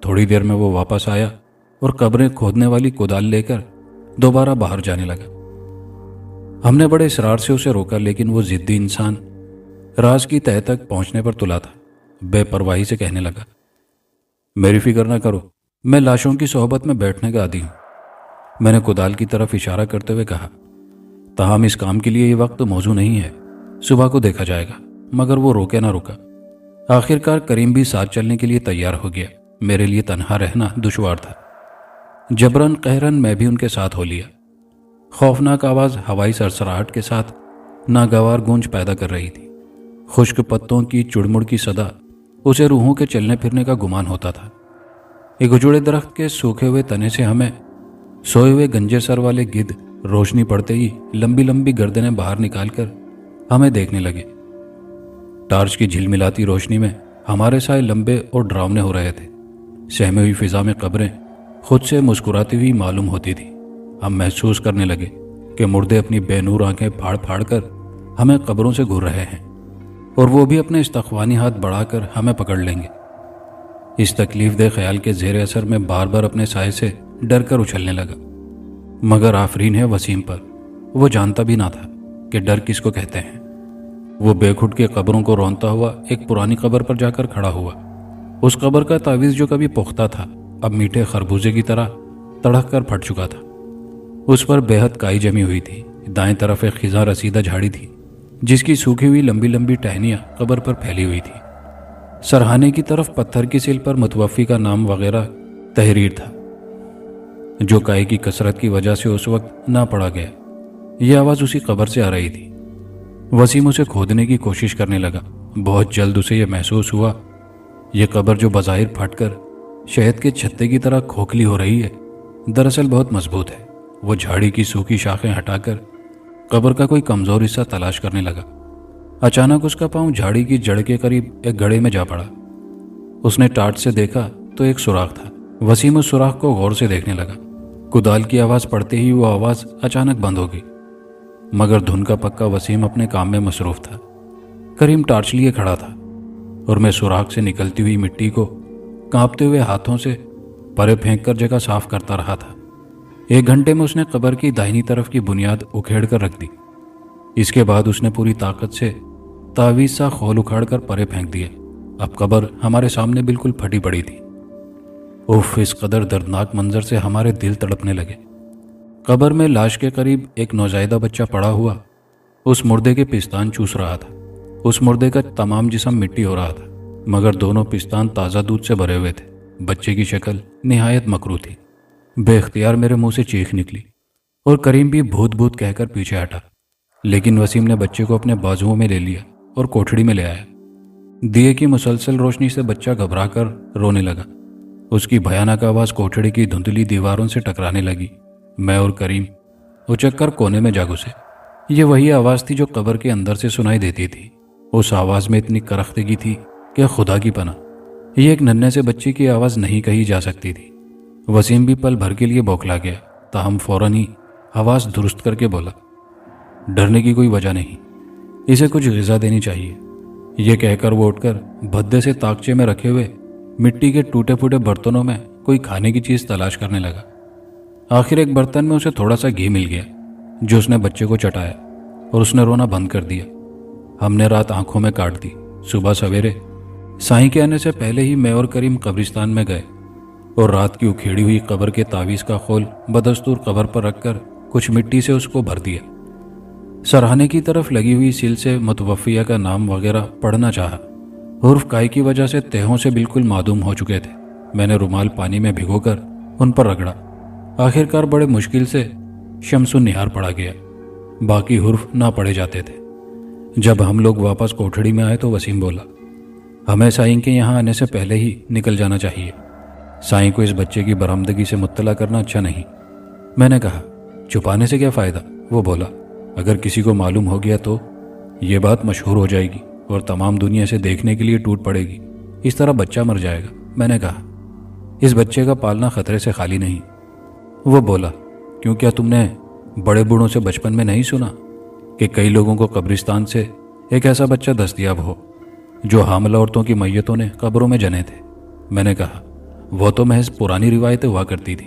تھوڑی دیر میں وہ واپس آیا اور قبریں کھودنے والی کدال لے کر دوبارہ باہر جانے لگا۔ ہم نے بڑے اصرار سے اسے روکا لیکن وہ ضدی انسان راز کی تہہ تک پہنچنے پر تلا تھا۔ بے پرواہی سے کہنے لگا، میری فکر نہ کرو، میں لاشوں کی صحبت میں بیٹھنے کا عادی ہوں۔ میں نے کدال کی طرف اشارہ کرتے ہوئے کہا، تاہم اس کام کے لیے یہ وقت موزوں نہیں ہے، صبح کو دیکھا جائے گا۔ مگر وہ روکے نہ رکا۔ آخر کار کریم بھی ساتھ چلنے کے لیے تیار ہو گیا۔ میرے لیے تنہا رہنا دشوار تھا۔ جبرن قہرن میں بھی ان کے ساتھ ہو لیا۔ خوفناک آواز ہوائی سرسراہٹ کے ساتھ ناگوار گونج پیدا کر رہی تھی۔ خشک پتوں کی چڑمڑ کی صدا اسے روحوں کے چلنے پھرنے کا گمان ہوتا تھا۔ ایک اجڑے درخت کے سوکھے ہوئے تنے سے ہمیں سوئے ہوئے گنجے سر والے گدھ روشنی پڑتے ہی لمبی لمبی گردنیں باہر نکال کر ہمیں دیکھنے لگے۔ ٹارچ کی جھلملاتی روشنی میں ہمارے سائے لمبے اور ڈراؤنے ہو رہے تھے۔ سہمے ہوئی فضا میں قبریں خود سے مسکراتی ہوئی معلوم ہوتی تھی۔ ہم محسوس کرنے لگے کہ مردے اپنی بے نور آنکھیں پھاڑ پھاڑ کر ہمیں قبروں سے گھور رہے ہیں اور وہ بھی اپنے استخوانی ہاتھ بڑھا کر ہمیں پکڑ لیں گے۔ اس تکلیف دہ خیال کے زیر اثر میں بار بار اپنے سائے سے ڈر کر اچھلنے لگا۔ مگر آفرین ہے وسیم پر، وہ جانتا بھی نہ تھا کہ ڈر کس کو کہتے ہیں۔ وہ بے گھٹ کے قبروں کو رونتا ہوا ایک پرانی قبر پر جا کر کھڑا ہوا۔ اس قبر کا تعویذ جو کبھی پختہ تھا اب میٹھے خربوزے کی طرح تڑک کر پھٹ چکا تھا۔ اس پر بے حد کائی جمی ہوئی تھی۔ دائیں طرف ایک خزاں رسیدہ جھاڑی تھی جس کی سوکھی ہوئی لمبی لمبی ٹہنیاں قبر پر پھیلی ہوئی تھی۔ سرہانے کی طرف پتھر کی سل پر متوفی کا نام وغیرہ تحریر تھا جو کائی کی کثرت کی وجہ سے اس وقت نہ پڑا گیا۔ یہ آواز اسی قبر سے آ رہی تھی۔ وسیم اسے کھودنے کی کوشش کرنے لگا۔ بہت جلد اسے یہ محسوس ہوا یہ قبر جو بظاہر پھٹ کر شہد کے چھتے کی طرح کھوکھلی ہو رہی ہے دراصل بہت مضبوط ہے۔ وہ جھاڑی کی سوکھی شاخیں ہٹا کر قبر کا کوئی کمزور حصہ تلاش کرنے لگا۔ اچانک اس کا پاؤں جھاڑی کی جڑ کے قریب ایک گڑھے میں جا پڑا۔ اس نے ٹارچ سے دیکھا تو ایک سوراخ تھا۔ وسیم اس سوراخ کو غور سے دیکھنے لگا۔ کدال کی آواز پڑتے ہی وہ آواز اچانک بند ہو گئی، مگر دھن کا پکا وسیم اپنے کام میں مصروف تھا۔ کریم ٹارچ لیے کھڑا تھا اور میں سوراخ سے نکلتی ہوئی مٹی کو کانپتے ہوئے ہاتھوں سے پرے پھینک کر جگہ صاف کرتا رہا تھا۔ 1 گھنٹے میں اس نے قبر کی داہنی طرف کی بنیاد اکھیڑ کر رکھ دی۔ اس کے بعد اس نے پوری طاقت سے تعویذ سا خول اکھاڑ کر پرے پھینک دیا۔ اب قبر ہمارے سامنے بالکل پھٹی پڑی تھی۔ اف، اس قدر دردناک منظر سے ہمارے دل تڑپنے لگے۔ قبر میں لاش کے قریب ایک نوزائیدہ بچہ پڑا ہوا اس مردے کے پستان چوس رہا تھا۔ اس مردے کا تمام جسم مٹی ہو رہا تھا مگر دونوں پستان تازہ دودھ سے بھرے ہوئے تھے۔ بچے کی شکل نہایت مکروہ تھی۔ بے اختیار میرے منہ سے چیخ نکلی اور کریم بھی بھوت بھوت کہہ کر پیچھے ہٹا، لیکن وسیم نے بچے کو اپنے بازوؤں میں لے لیا اور کوٹھڑی میں لے آیا۔ دیے کی مسلسل روشنی سے بچہ گھبرا کر رونے لگا۔ اس کی بھیانک آواز کوٹھڑی کی دھندلی دیواروں سے ٹکرانے لگی۔ میں اور کریم اچک کر کونے میں جا گھسے۔ یہ وہی آواز تھی جو قبر کے اندر سے سنائی دیتی تھی۔ اس آواز میں اتنی کرختگی تھی کہ خدا کی پناہ یہ ایک ننھے سے بچے کی آواز نہیں کہی جا سکتی تھی۔ وسیم بھی پل بھر کے لیے بوکھلا گیا، تاہم فوراً ہی آواز درست کر کے بولا، ڈرنے کی کوئی وجہ نہیں، اسے کچھ غذا دینی چاہیے۔ یہ کہہ کر وہ اٹھ کر بھدے سے طاقچے میں رکھے ہوئے مٹی کے ٹوٹے پھوٹے برتنوں میں کوئی کھانے کی چیز تلاش کرنے لگا۔ آخر ایک برتن میں اسے تھوڑا سا گھی مل گیا جو اس نے بچے کو چٹایا اور اس نے رونا بند کر دیا۔ ہم نے رات آنکھوں میں کاٹ دی۔ صبح سویرے سائیں کے آنے سے پہلے ہی میں اور کریم قبرستان میں گئے اور رات کی اکھیڑی ہوئی قبر کے تعویذ کا خول بدستور قبر پر رکھ کر کچھ مٹی سے اس کو بھر دیا۔ سرہانے کی طرف لگی ہوئی سیل سے متوفیہ کا نام وغیرہ پڑھنا چاہا۔ حرف کائی کی وجہ سے تہوں سے بالکل معدوم ہو چکے تھے۔ میں نے رومال پانی میں بھگو کر ان پر رگڑا۔ آخر کار بڑے مشکل سے شمس النہار پڑا گیا۔ باقی حرف نہ پڑھے جاتے تھے۔ جب ہم لوگ واپس کوٹھڑی میں آئے تو وسیم بولا، ہمیں سائیں کے یہاں آنے سے پہلے ہی نکل جانا چاہیے۔ سائیں کو اس بچے کی برآمدگی سے مطلع کرنا اچھا نہیں۔ میں نے کہا، چھپانے سے کیا فائدہ؟ وہ بولا، اگر کسی کو معلوم ہو گیا تو یہ بات مشہور ہو جائے گی اور تمام دنیا سے دیکھنے کے لیے ٹوٹ پڑے گی، اس طرح بچہ مر جائے گا۔ میں نے کہا، اس بچے کا پالنا خطرے سے خالی نہیں۔ وہ بولا، کیوں کیا تم نے بڑے بوڑھوں سے بچپن میں نہیں سنا کہ کئی لوگوں کو قبرستان سے ایک ایسا بچہ دستیاب ہو جو حاملہ عورتوں کی میتوں نے قبروں میں جنے تھے؟ میں نے کہا، وہ تو محض پرانی روایتیں ہوا کرتی تھی،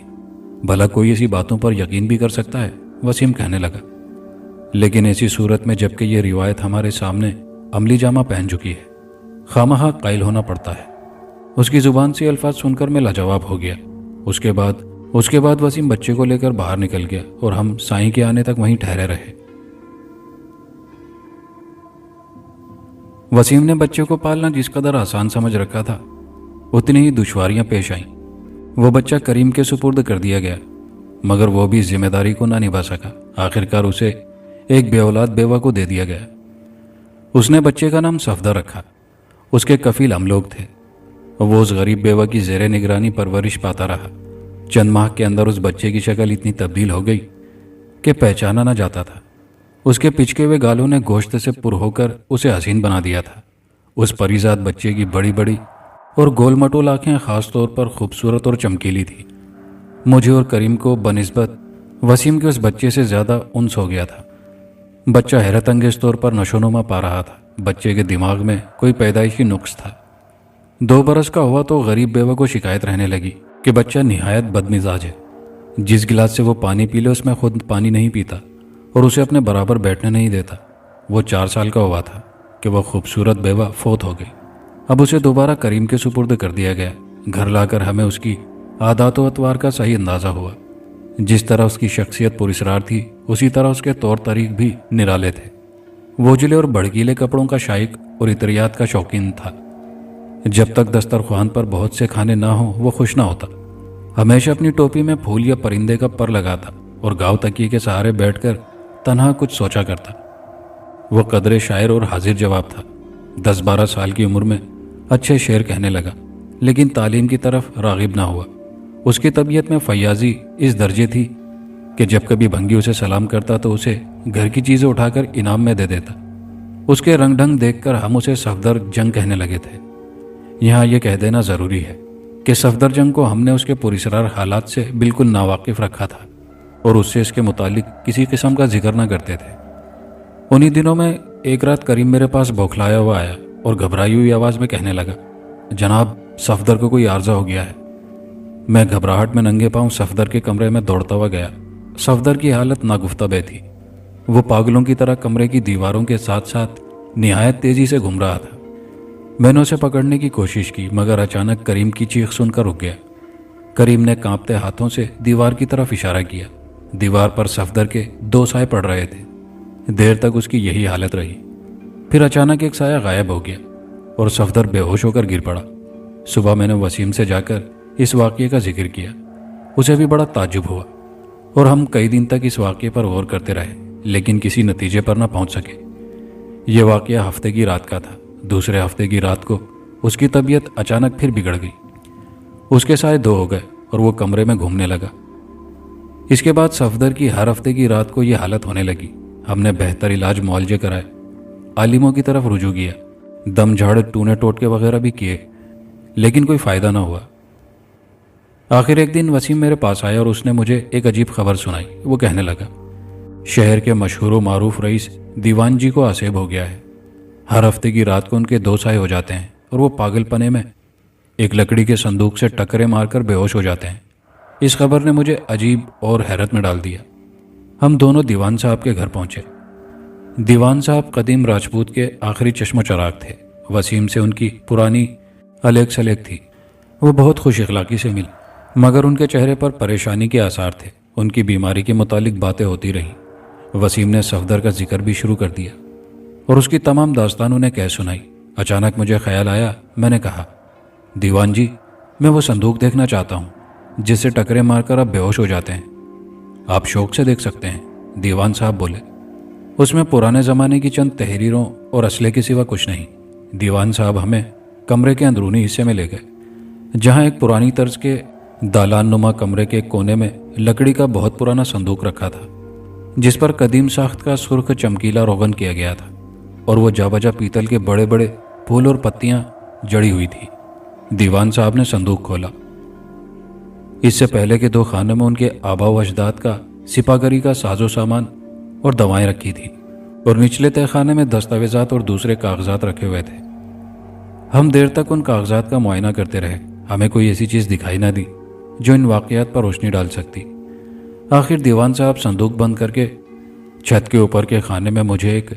بھلا کوئی ایسی باتوں پر یقین بھی کر سکتا ہے؟ وسیم کہنے لگا، لیکن ایسی صورت میں جب کہ یہ روایت ہمارے سامنے عملی جامہ پہن چکی ہے، خواہ قائل ہونا پڑتا ہے۔ اس کی زبان سے الفاظ سن کر میں لاجواب ہو گیا۔ اس کے بعد وسیم بچے کو لے کر باہر نکل گیا اور ہم سائیں کے آنے تک وہیں ٹھہرے رہے۔ وسیم نے بچے کو پالنا جس قدر آسان سمجھ رکھا تھا، اتنی ہی دشواریاں پیش آئیں۔ وہ بچہ کریم کے سپرد کر دیا گیا، مگر وہ بھی ذمہ داری کو نہ نبھا سکا۔ آخرکار اسے ایک بے اولاد بیوہ کو دے دیا گیا۔ اس نے بچے کا نام صفدر رکھا۔ اس کے کفیل ہم لوگ تھے۔ وہ اس غریب بیوہ کی زیر نگرانی پرورش پاتا رہا۔ چند ماہ کے اندر اس بچے کی شکل اتنی تبدیل ہو گئی کہ پہچانا نہ جاتا تھا۔ اس کے پچکے ہوئے گالوں نے گوشت سے پر ہو کر اسے حسین بنا دیا تھا۔ اس پریزاد بچے کی بڑی بڑی اور گول مٹول آنکھیں خاص طور پر خوبصورت اور چمکیلی تھی۔ مجھے اور کریم کو بنسبت وسیم کے اس بچے سے زیادہ انس ہو گیا تھا۔ بچہ حیرت انگیز طور پر نشوونما پا رہا تھا۔ بچے کے دماغ میں کوئی پیدائشی نقص تھا۔ 2 برس کا ہوا تو غریب بیوہ کو شکایت رہنے لگی کہ بچہ نہایت بد مزاج ہے۔ جس گلاس سے وہ پانی پی لے اس میں خود پانی نہیں پیتا اور اسے اپنے برابر بیٹھنے نہیں دیتا۔ وہ 4 سال کا ہوا تھا کہ وہ خوبصورت بیوہ فوت ہو گئی۔ اب اسے دوبارہ کریم کے سپرد کر دیا گیا۔ گھر لا کر ہمیں اس کی عادات و اطوار کا صحیح اندازہ ہوا۔ جس طرح اس کی شخصیت پراسرار تھی، اسی طرح اس کے طور طریق بھی نرالے تھے۔ وہ اجلے اور بھڑکیلے کپڑوں کا شائق اور عطریات کا شوقین تھا۔ جب تک دسترخوان پر بہت سے کھانے نہ ہوں وہ خوش نہ ہوتا۔ ہمیشہ اپنی ٹوپی میں پھول یا پرندے کا پر لگاتا اور گاؤ تکیے کے سہارے بیٹھ کر تنہا کچھ سوچا کرتا۔ وہ قدرے شاعر اور حاضر جواب تھا۔ 10-12 سال کی عمر میں اچھے شعر کہنے لگا، لیکن تعلیم کی طرف راغب نہ ہوا۔ اس کی طبیعت میں فیاضی اس درجے تھی کہ جب کبھی بھنگی اسے سلام کرتا تو اسے گھر کی چیزیں اٹھا کر انعام میں دے دیتا۔ اس کے رنگ ڈھنگ دیکھ کر ہم اسے صفدر جنگ کہنے لگے تھے۔ یہاں یہ کہہ دینا ضروری ہے کہ صفدر جنگ کو ہم نے اس کے پراسرار حالات سے بالکل ناواقف رکھا تھا اور اس سے اس کے متعلق کسی قسم کا ذکر نہ کرتے تھے۔ انہی دنوں میں ایک رات کریم میرے پاس بوکھلایا ہوا آیا اور گھبرائی ہوئی آواز میں کہنے لگا، جناب صفدر کو کوئی عارضہ ہو گیا ہے۔ میں گھبراہٹ میں ننگے پاؤں صفدر کے کمرے میں دوڑتا ہوا گیا۔ صفدر کی حالت ناگفتہ بے تھی۔ وہ پاگلوں کی طرح کمرے کی دیواروں کے ساتھ ساتھ نہایت تیزی سے گھوم رہا تھا۔ میں نے اسے پکڑنے کی کوشش کی مگر اچانک کریم کی چیخ سن کر رک گیا۔ کریم نے کانپتے ہاتھوں سے دیوار کی طرف اشارہ کیا۔ دیوار پر صفدر کے 2 سائے پڑ رہے تھے۔ دیر تک اس کی یہی حالت رہی، پھر اچانک ایک سایہ غائب ہو گیا اور صفدر بے ہوش ہو کر گر پڑا۔ صبح میں نے وسیم سے جا کر اس واقعے کا ذکر کیا۔ اسے بھی بڑا تعجب ہوا اور ہم کئی دن تک اس واقعے پر غور کرتے رہے لیکن کسی نتیجے پر نہ پہنچ سکے۔ یہ واقعہ ہفتے کی رات کا تھا۔ دوسرے ہفتے کی رات کو اس کی طبیعت اچانک پھر بگڑ گئی۔ اس کے سائے 2 ہو گئے اور وہ کمرے میں گھومنے لگا۔ اس کے بعد صفدر کی ہر ہفتے کی رات کو یہ حالت ہونے لگی۔ ہم نے بہتر علاج معالجے کرائے، عالموں کی طرف رجوع کیا، دم جھاڑ ٹونے ٹوٹکے وغیرہ بھی کیے، لیکن کوئی فائدہ نہ ہوا۔ آخر ایک دن وسیم میرے پاس آیا اور اس نے مجھے ایک عجیب خبر سنائی۔ وہ کہنے لگا، شہر کے مشہور و معروف رئیس دیوان جی کو عصیب ہو گیا ہے۔ ہر ہفتے کی رات کو ان کے 2 سائے ہو جاتے ہیں اور وہ پاگل پنے میں ایک لکڑی کے صندوق سے ٹکرے مار کر بے ہوش ہو جاتے ہیں۔ اس خبر نے مجھے عجیب اور حیرت میں ڈال دیا۔ ہم دونوں دیوان صاحب کے گھر پہنچے۔ دیوان صاحب قدیم راجپوت کے آخری چشم و چراغ تھے۔ وسیم سے ان کی پرانی الیک سلیک تھی۔ وہ بہت خوش اخلاقی سے مل مگر ان کے چہرے پر پریشانی کے آثار تھے۔ ان کی بیماری کے متعلق باتیں ہوتی رہیں۔ وسیم نے صفدر کا ذکر بھی شروع کر دیا اور اس کی تمام داستان انہیں کہہ سنائی۔ اچانک مجھے خیال آیا۔ میں نے کہا، دیوان جی، میں وہ صندوق دیکھنا چاہتا ہوں جس سے ٹکرے مار کر آپ بے ہوش ہو جاتے ہیں۔ آپ شوق سے دیکھ سکتے ہیں، دیوان صاحب بولے۔ اس میں پرانے زمانے کی چند تحریروں اور اسلحے کے سوا کچھ نہیں۔ دیوان صاحب ہمیں کمرے کے اندرونی حصے میں لے گئے جہاں ایک پرانی طرز کے دالان نما کمرے کے کونے میں لکڑی کا بہت پرانا صندوق رکھا تھا جس پر قدیم ساخت کا سرخ چمکیلا روغن کیا گیا تھا اور وہ جا بجا پیتل کے بڑے بڑے پھول اور پتیاں جڑی ہوئی تھی۔ دیوان صاحب نے صندوق کھولا۔ اس سے پہلے کے 2 خانوں میں ان کے آبا و اجداد کا سپاہ گری کا ساز و سامان اور دوائیں رکھی تھی، اور نچلے تہہ خانے میں دستاویزات اور دوسرے کاغذات رکھے ہوئے تھے۔ ہم دیر تک ان کاغذات کا معائنہ کرتے رہے، ہمیں کوئی ایسی چیز دکھائی نہ دی جو ان واقعات پر روشنی ڈال سکتی۔ آخر دیوان صاحب صندوق بند کر کے چھت کے اوپر کے خانے میں مجھے ایک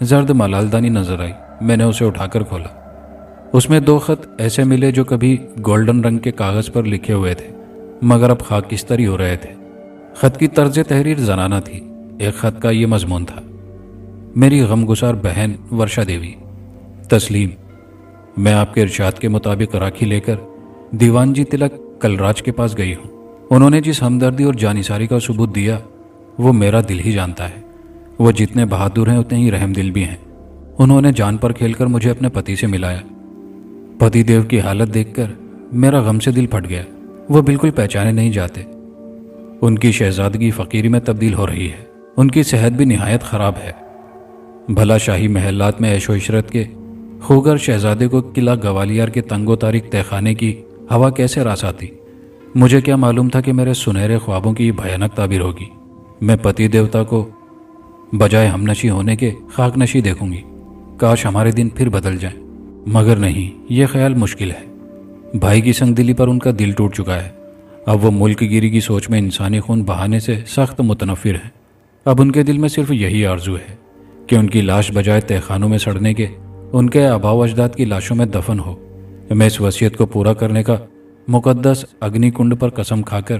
زرد ملالدانی نظر آئی۔ میں نے اسے اٹھا کر کھولا۔ اس میں 2 خط ایسے ملے جو کبھی گولڈن رنگ کے کاغذ پر لکھے ہوئے تھے مگر اب خاکستری ہو رہے تھے۔ خط کی طرز تحریر زنانہ تھی۔ ایک خط کا یہ مضمون تھا: میری غمگسار بہن ورشا دیوی، تسلیم، میں آپ کے ارشاد کے مطابق راکھی لے کر دیوان جی تلک کلراج کے پاس گئی ہوں۔ انہوں نے جس ہمدردی اور جانثاری کا ثبوت دیا وہ میرا دل ہی جانتا ہے۔ وہ جتنے بہادر ہیں اتنے ہی رحم دل بھی ہیں۔ انہوں نے جان پر کھیل کر مجھے اپنے پتی سے ملایا۔ پتی دیو کی حالت دیکھ کر میرا غم سے دل پھٹ گیا۔ وہ بالکل پہچانے نہیں جاتے۔ ان کی شہزادگی فقیری میں تبدیل ہو رہی ہے۔ ان کی صحت بھی نہایت خراب ہے۔ بھلا شاہی محلات میں عیش و عشرت کے خوگر شہزادے کو قلعہ گوالیار کے تنگ و تاریک تہخانے کی ہوا کیسے راس آتی؟ مجھے کیا معلوم تھا کہ میرے سنہرے خوابوں کی یہ بھیانک تعبیر ہوگی۔ میں پتی دیوتا کو بجائے ہم نشی ہونے کے خاک نشی دیکھوں گی۔ کاش ہمارے دن پھر بدل جائیں، مگر نہیں، یہ خیال مشکل ہے۔ بھائی کی سنگ دلی پر ان کا دل ٹوٹ چکا ہے۔ اب وہ ملک گیری کی سوچ میں انسانی خون بہانے سے سخت متنفر ہیں۔ اب ان کے دل میں صرف یہی آرزو ہے کہ ان کی لاش بجائے تہخانوں میں سڑنے کے ان کے آباء و اجداد کی لاشوں میں دفن ہو۔ میں اس وصیت کو پورا کرنے کا مقدس اگنی کنڈ پر قسم کھا کر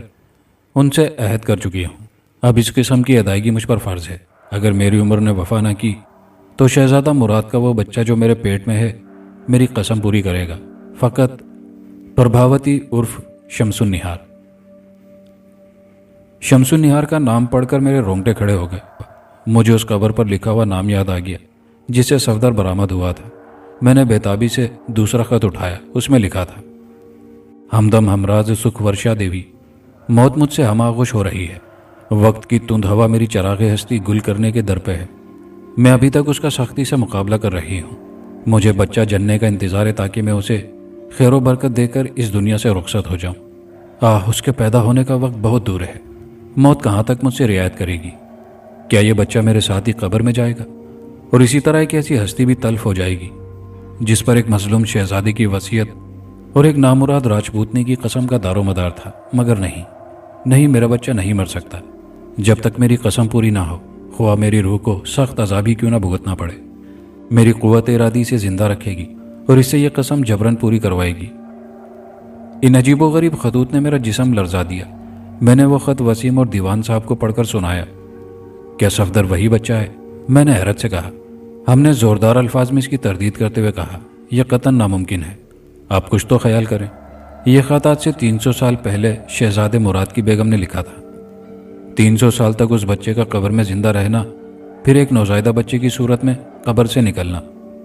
ان سے عہد کر چکی ہوں۔ اب اس قسم کی ادائیگی مجھ پر فرض ہے۔ اگر میری عمر نے وفا نہ کی تو شہزادہ مراد کا وہ بچہ جو میرے پیٹ میں ہے میری قسم پوری کرے گا۔ فقط پربھاوتی عرف شمس النہار۔ شمس النہار کا نام پڑھ کر میرے رونگٹے کھڑے ہو گئے۔ مجھے اس قبر پر لکھا ہوا نام یاد آ گیا جسے صفدر برآمد ہوا تھا۔ میں نے بےتابی سے دوسرا خط اٹھایا۔ اس میں لکھا تھا: ہمدم ہمراز سکھ ورشا دیوی، موت مجھ سے ہم آغوش ہو رہی ہے۔ وقت کی تند ہوا میری چراغ ہستی گل کرنے کے در پہ ہے۔ میں ابھی تک اس کا سختی سے مقابلہ کر رہی ہوں۔ مجھے بچہ جننے کا انتظار ہے تاکہ میں اسے خیر و برکت دے کر اس دنیا سے رخصت ہو جاؤں۔ اس کے پیدا ہونے کا وقت بہت دور ہے۔ موت کہاں تک مجھ سے رعایت کرے گی؟ کیا یہ بچہ میرے ساتھ ہی قبر میں جائے گا؟ اور اسی طرح ایک ایسی ہستی بھی تلف ہو جائے گی جس پر ایک مظلوم شہزادی کی وصیت اور ایک نامراد راجپوتنی کی قسم کا دار و مدار تھا۔ مگر نہیں، میرا بچہ نہیں مر سکتا جب تک میری قسم پوری نہ ہو، خواہ میری روح کو سخت عذاب ہی کیوں نہ بھگتنا پڑے۔ میری قوت ارادی سے زندہ رکھے گی اور اس سے یہ قسم جبرن پوری کروائے گی۔ ان عجیب و غریب خطوط نے میرا جسم لرزا دیا۔ میں نے وہ خط وسیم اور دیوان صاحب کو پڑھ کر سنایا۔ کیا صفدر وہی بچہ ہے؟ میں نے حیرت سے کہا۔ ہم نے زوردار الفاظ میں اس کی تردید کرتے ہوئے کہا، یہ قطعاً ناممکن ہے۔ آپ کچھ تو خیال کریں۔ یہ خط آج سے 300 سال پہلے شہزادے مراد کی بیگم نے لکھا تھا۔ 300 سال تک اس بچے کا قبر میں زندہ رہنا، پھر ایک نوزائیدہ بچے کی صورت میں قبر سے نکلنا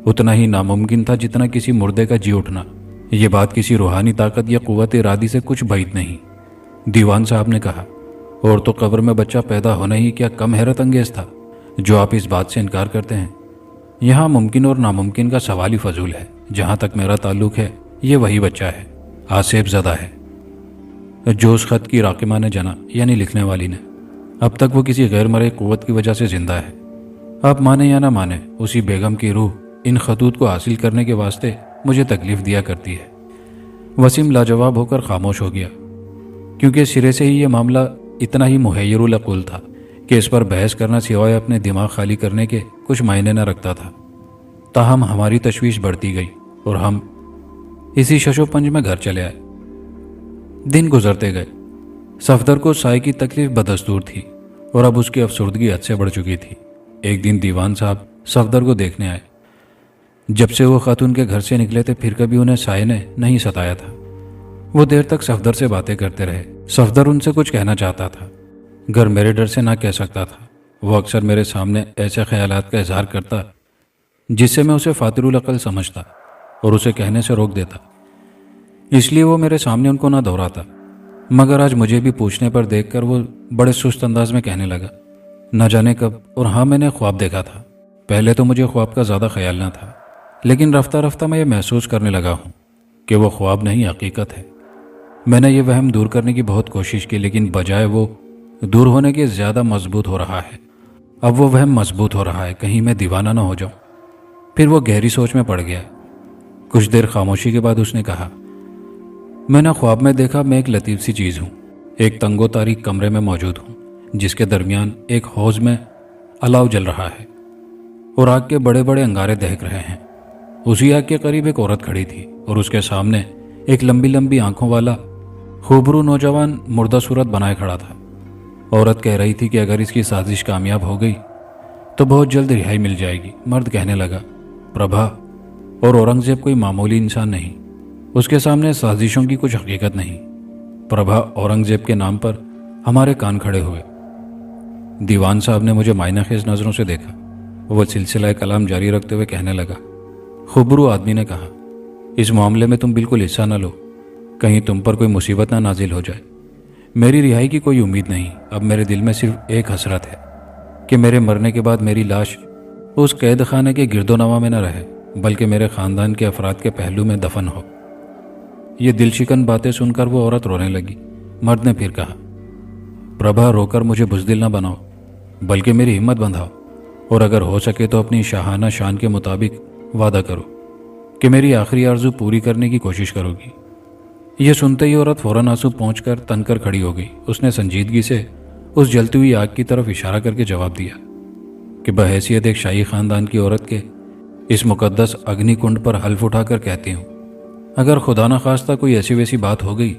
اتنا ہی ناممکن تھا جتنا کسی مردے کا جی اٹھنا۔ یہ بات کسی روحانی طاقت یا قوت ارادی سے کچھ بعید نہیں۔ دیوان صاحب نے کہا، اور تو قبر میں بچہ پیدا ہونا ہی کیا کم حیرت انگیز تھا جو آپ اس بات سے انکار کرتے ہیں؟ یہاں ممکن اور ناممکن کا سوال ہی فضول ہے۔ جہاں تک میرا تعلق ہے یہ وہی بچہ ہے، آصف زدہ ہے جو اس خط کی راقمہ نے جنا، یعنی لکھنے والی نے۔ اب تک وہ کسی غیر مرئی قوت کی وجہ سے زندہ ہے۔ آپ مانیں یا نہ مانیں، اسی بیگم کی روح ان خطوط کو حاصل کرنے کے واسطے مجھے تکلیف دیا کرتی ہے۔ وسیم لاجواب ہو کر خاموش ہو گیا، کیونکہ سرے سے ہی یہ معاملہ اتنا ہی محیر العقول تھا کہ اس پر بحث کرنا سوائے اپنے دماغ خالی کرنے کے کچھ معنی نہ رکھتا تھا۔ تاہم ہماری تشویش بڑھتی گئی اور ہم اسی شش و پنج میں گھر چلے آئے۔ دن گزرتے گئے۔ صفدر کو سائے کی تکلیف بدستور تھی اور اب اس کی افسردگی حد سے بڑھ چکی تھی۔ ایک دن دیوان صاحب صفدر کو دیکھنے آئے۔ جب سے وہ خاتون کے گھر سے نکلے تھے پھر کبھی انہیں سائے نے نہیں ستایا تھا۔ وہ دیر تک صفدر سے باتیں کرتے رہے۔ صفدر ان سے کچھ کہنا چاہتا تھا، گر میرے ڈر سے نہ کہہ سکتا تھا۔ وہ اکثر میرے سامنے ایسے خیالات کا اظہار کرتا جس سے میں اسے فاتر العقل سمجھتا اور اسے کہنے سے روک دیتا، اس لیے وہ میرے سامنے ان کو نہ دہراتا۔ مگر آج مجھے بھی پوچھنے پر دیکھ کر وہ بڑے سست انداز میں کہنے لگا، نہ جانے کب اور ہاں میں نے خواب دیکھا تھا۔ پہلے تو مجھے خواب کا زیادہ خیال نہ تھا، لیکن رفتہ رفتہ میں یہ محسوس کرنے لگا ہوں کہ وہ خواب نہیں حقیقت ہے۔ میں نے یہ وہم دور کرنے کی بہت کوشش کی، لیکن بجائے وہ دور ہونے کے زیادہ مضبوط ہو رہا ہے۔ اب وہ وہم مضبوط ہو رہا ہے، کہیں میں دیوانہ نہ ہو جاؤں۔ پھر وہ گہری سوچ میں پڑ گیا۔ کچھ دیر خاموشی کے بعد اس نے کہا، میں نے خواب میں دیکھا میں ایک لطیف سی چیز ہوں، ایک تنگ و تاریک کمرے میں موجود ہوں جس کے درمیان ایک حوض میں الاؤ جل رہا ہے اور آگ کے بڑے بڑے انگارے دہک رہے ہیں۔ اسی آگ کے قریب ایک عورت کھڑی تھی اور اس کے سامنے ایک لمبی لمبی آنکھوں والا خوبرو نوجوان مردہ صورت بنائے کھڑا تھا۔ عورت کہہ رہی تھی کہ اگر اس کی سازش کامیاب ہو گئی تو بہت جلد رہائی مل جائے گی۔ مرد کہنے لگا، پربھا اور اورنگزیب کوئی معمولی انسان نہیں، اس کے سامنے سازشوں کی کچھ حقیقت نہیں۔ پربھا اورنگزیب کے نام پر ہمارے کان کھڑے ہوئے۔ دیوان صاحب نے مجھے معنی خیز نظروں سے دیکھا۔ وہ سلسلہ کلام جاری رکھتے ہوئے کہنے لگا، خوبرو آدمی نے کہا، اس معاملے میں تم بالکل حصہ نہ لو، کہیں تم پر کوئی مصیبت نہ نازل ہو جائے۔ میری رہائی کی کوئی امید نہیں، اب میرے دل میں صرف ایک حسرت ہے کہ میرے مرنے کے بعد میری لاش اس قید خانے کے گرد و نواح میں نہ رہے، بلکہ میرے خاندان کے افراد کے پہلو میں دفن ہو۔ یہ دل شکن باتیں سن کر وہ عورت رونے لگی۔ مرد نے پھر کہا، پربھا رو کر مجھے بزدل نہ بناؤ، بلکہ میری ہمت بندھاؤ، اور اگر ہو سکے تو اپنی شاہانہ شان کے مطابق وعدہ کرو کہ میری آخری آرزو پوری کرنے کی کوشش کرو گی۔ یہ سنتے ہی عورت فوراً آنسو پہنچ کر تن کر کھڑی ہو گئی۔ اس نے سنجیدگی سے اس جلتی ہوئی آگ کی طرف اشارہ کر کے جواب دیا کہ بحیثیت ایک شاہی خاندان کی عورت کے اس مقدس اگنی کنڈ پر حلف اٹھا کر کہتی ہوں، اگر خدا نخواستہ کوئی ایسی ویسی بات ہو گئی